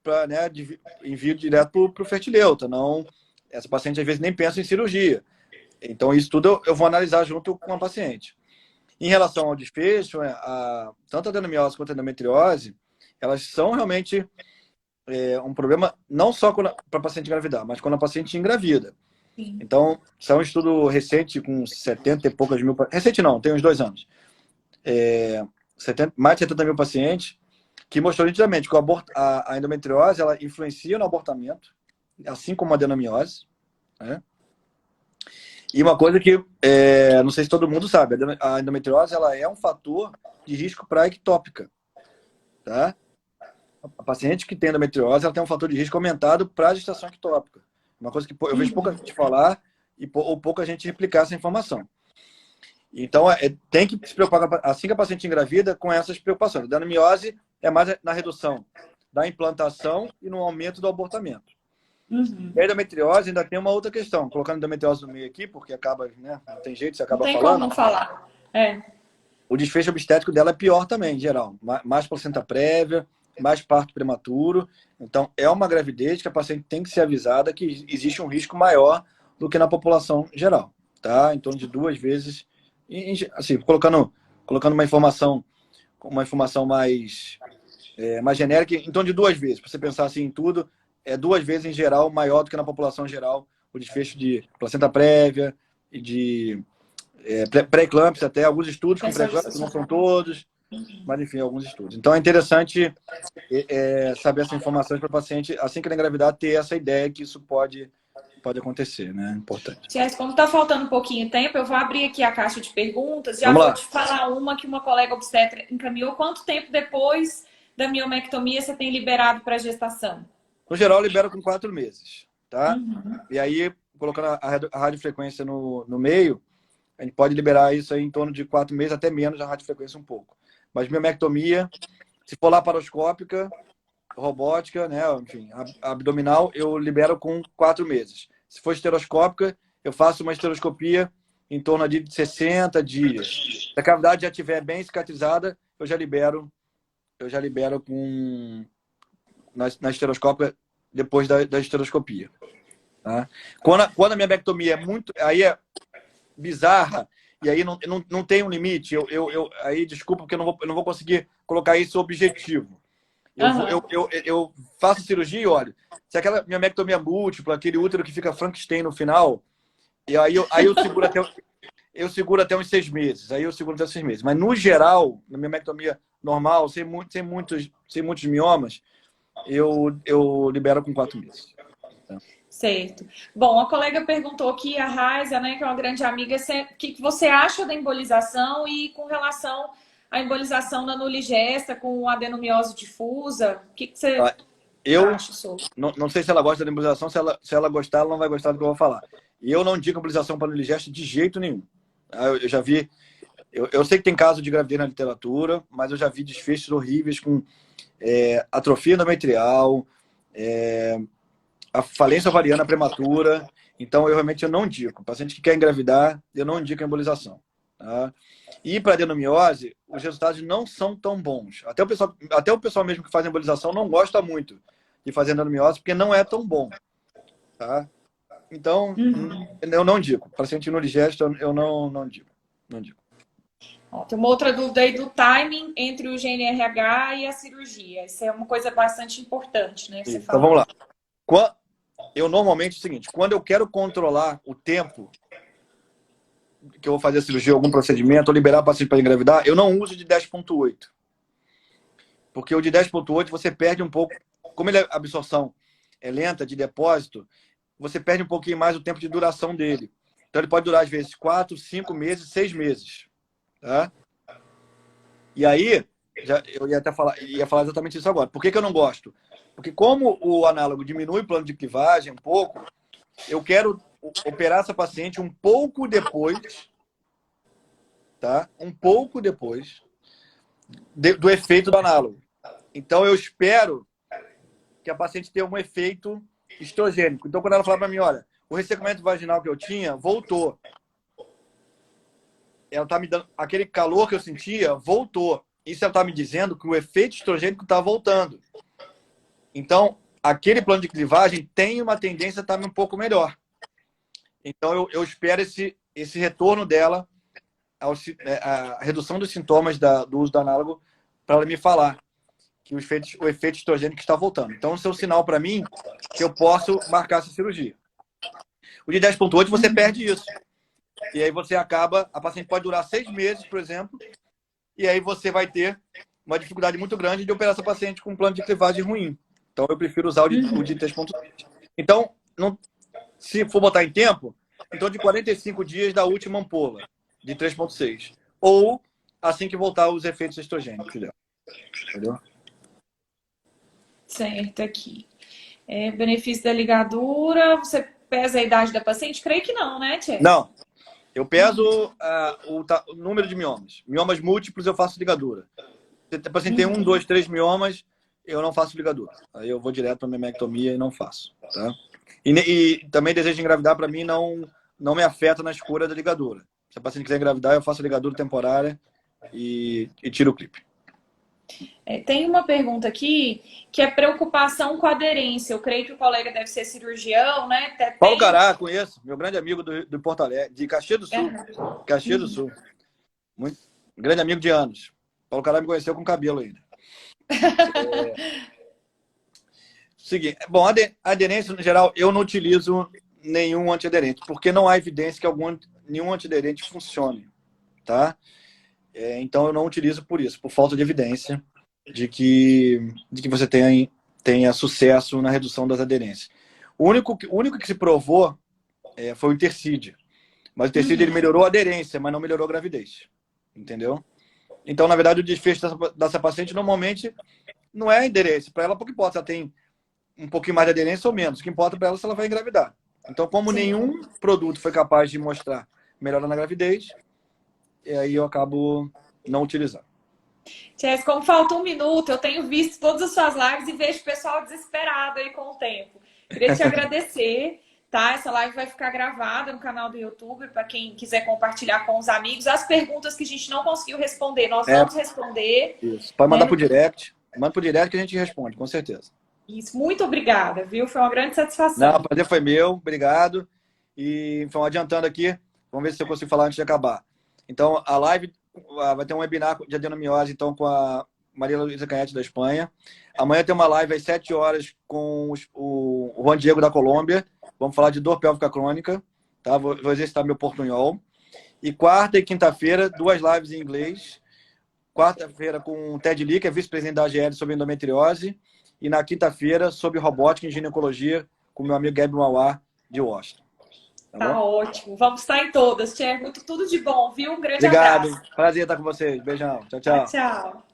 para, né, envio direto para o fertileuta. Não, essa paciente às vezes nem pensa em cirurgia. Então, isso tudo eu vou analisar junto com a paciente. Em relação ao desfecho, tanto a adenomiose quanto a endometriose, elas são realmente um problema não só para a paciente engravidar, mas quando a paciente engravida. Sim. Então, saiu um estudo recente com 70 e poucas mil... Recente não, tem uns 2 anos. Mais de 70 mil pacientes, que mostrou nitidamente que a endometriose ela influencia no abortamento, assim como a adenomiose, né? E uma coisa que, não sei se todo mundo sabe, a endometriose ela é um fator de risco para a ectópica. Tá? A paciente que tem endometriose ela tem um fator de risco aumentado para a gestação ectópica. Uma coisa que eu vejo pouca gente falar ou pouca gente replicar essa informação. Então, tem que se preocupar, assim que a paciente engravida, com essas preocupações. A adenomiose é mais na redução da implantação e no aumento do abortamento. E a endometriose ainda tem uma outra questão, colocando endometriose no meio aqui, porque acaba, né, não tem jeito, você acaba não tem falando. Como não falar. O desfecho obstétrico dela é pior também, em geral. Mais placenta prévia, mais parto prematuro. Então, é uma gravidez que a paciente tem que ser avisada que existe um risco maior do que na população geral. Tá? Em torno de 2 vezes. Assim, colocando uma informação mais genérica, em torno de 2 vezes. Para você pensar assim em tudo, 2 vezes em geral maior do que na população geral o desfecho de placenta prévia e de pré-eclâmpsia, até alguns estudos com pré-eclâmpsia, não são todos, mas enfim, alguns estudos. Então é interessante saber essas informações para o paciente, assim que ele engravidar, ter essa ideia que isso pode acontecer, né? Importante. Tiago, como está faltando um pouquinho de tempo, eu vou abrir aqui a caixa de perguntas. Já Vamos vou lá. te falar uma que uma colega obstetra encaminhou. Quanto tempo depois da miomectomia você tem liberado para gestação? No geral, eu libero com 4 meses, tá? E aí, colocando a radiofrequência no meio, a gente pode liberar isso aí em torno de 4 meses, até menos a radiofrequência um pouco. Mas miomectomia, se for laparoscópica, robótica, né, enfim, abdominal, eu libero com 4 meses. Se for esteroscópica, eu faço uma esteroscopia em torno de 60 dias. Se a cavidade já estiver bem cicatrizada, eu já libero na esteroscópica depois da esteroscopia. Tá? Quando a miomectomia aí é bizarra, e aí não tem um limite, aí desculpa porque eu não vou conseguir colocar isso objetivo. Eu faço cirurgia e olho. Se aquela miomectomia múltipla, aquele útero que fica Frankenstein no final, e aí eu seguro até uns 6 meses. Aí eu seguro até 6 meses. Mas no geral, na miomectomia normal, sem muitos miomas, eu libero com 4 meses. Certo. Bom, a colega perguntou aqui, a Raiza, né, que é uma grande amiga, o que você acha da embolização e com relação à embolização na nuligesta com adenomiose difusa, o que você acha sobre? Não sei se ela gosta da embolização, se ela gostar, ela não vai gostar do que eu vou falar. E eu não digo embolização para nuligesta de jeito nenhum. Eu já vi, eu sei que tem caso de gravidez na literatura, mas eu já vi desfechos horríveis com atrofia endometrial, a falência ovariana prematura. Então, eu realmente não indico. O paciente que quer engravidar, eu não indico a embolização. Tá? E para adenomiose, os resultados não são tão bons. Até o pessoal mesmo que faz embolização não gosta muito de fazer adenomiose, porque não é tão bom. Tá? Então, eu não indico. Paciente nuligesto, eu não indico. Não indico. Ó, tem uma outra dúvida aí do timing entre o GNRH e a cirurgia. Isso é uma coisa bastante importante, né? Que você Então falou. vamos lá. Eu normalmente é o seguinte, quando eu quero controlar o tempo que eu vou fazer a cirurgia, algum procedimento, ou liberar o paciente para engravidar, eu não uso de 10,8. Porque o de 10,8 você perde um pouco, como a absorção é lenta de depósito, você perde um pouquinho mais o tempo de duração dele. Então ele pode durar às vezes 4, 5 meses, 6 meses. Tá? E aí, eu ia falar exatamente isso agora. Por que eu não gosto? Porque como o análogo diminui o plano de clivagem um pouco, eu quero operar essa paciente um pouco depois, tá? Um pouco depois do efeito do análogo. Então eu espero que a paciente tenha um efeito estrogênico. Então quando ela fala para mim, olha, o ressecamento vaginal que eu tinha voltou. Ela tá me dando aquele calor que eu sentia, voltou. Isso ela tá me dizendo que o efeito estrogênico está voltando. Então, aquele plano de clivagem tem uma tendência a estar um pouco melhor. Então, eu espero esse retorno dela, a redução dos sintomas do uso do análogo, para ela me falar que o efeito estrogênico está voltando. Então, esse é um sinal para mim que eu posso marcar essa cirurgia. O de 10,8 você perde isso. E aí você acaba, a paciente pode durar 6 meses, por exemplo, e aí você vai ter uma dificuldade muito grande de operar essa paciente com um plano de clivagem ruim. Então, eu prefiro usar o de 3,8. Então, se for botar em tempo, então de 45 dias da última ampola, de 3,6. Ou assim que voltar os efeitos estrogênicos dela. Entendeu? Certo, aqui. Benefício da ligadura, você pesa a idade da paciente? Creio que não, né, Tia? Não. Eu peso o número de miomas. Miomas múltiplos eu faço ligadura. Se a paciente tem 1, 2, 3 miomas, eu não faço ligadura. Aí eu vou direto para a memectomia e não faço. Tá? E também desejo engravidar, para mim, não me afeta na escolha da ligadura. Se a paciente quiser engravidar, eu faço a ligadura temporária e tiro o clipe. Tem uma pergunta aqui que é preocupação com a aderência. Eu creio que o colega deve ser cirurgião, né? Paulo Cará, conheço, meu grande amigo do Porto Alegre, de Caxias do Sul. Caxias do Sul. Muito grande amigo de anos. Paulo Cará me conheceu com cabelo ainda. Seguinte, bom, a aderência, no geral, eu não utilizo nenhum antiaderente, porque não há evidência que nenhum antiaderente funcione, tá? Então, eu não utilizo por isso, por falta de evidência de que você tenha sucesso na redução das aderências. O único que se provou foi o Intercídio. Mas o Intercídio ele melhorou a aderência, mas não melhorou a gravidez. Entendeu? Então, na verdade, o desfecho dessa paciente normalmente não é a aderência. Para ela, pouco importa se ela tem um pouquinho mais de aderência ou menos. O que importa para ela é se ela vai engravidar. Então, como nenhum produto foi capaz de mostrar melhora na gravidez, aí eu acabo não utilizando. Jess, como falta 1 minuto, eu tenho visto todas as suas lives e vejo o pessoal desesperado aí com o tempo. Queria te agradecer, tá? Essa live vai ficar gravada no canal do YouTube para quem quiser compartilhar com os amigos. As perguntas que a gente não conseguiu responder, nós vamos responder. Isso. Pode mandar pro direct. Manda pro direct que a gente responde, com certeza. Isso, muito obrigada, viu? Foi uma grande satisfação. Não, o prazer foi meu, obrigado. E, então, adiantando aqui, vamos ver se eu consigo falar antes de acabar. Então, a live vai ter um webinar de adenomiose, então, com a Maria Luísa Canhete, da Espanha. Amanhã tem uma live às 7 horas com o Juan Diego, da Colômbia. Vamos falar de dor pélvica crônica, tá? Vou exercitar meu portunhol. E quarta e quinta-feira, 2 lives em inglês. Quarta-feira com o Ted Lee, que é vice-presidente da AGL, sobre endometriose. E na quinta-feira, sobre robótica e ginecologia, com o meu amigo Gabriel Mauá, de Washington. Tá ótimo. Vamos estar em todas, Tia. Tudo de bom, viu? Um grande abraço. Obrigado. Prazer estar com vocês. Beijão. Tchau, tchau. Tchau.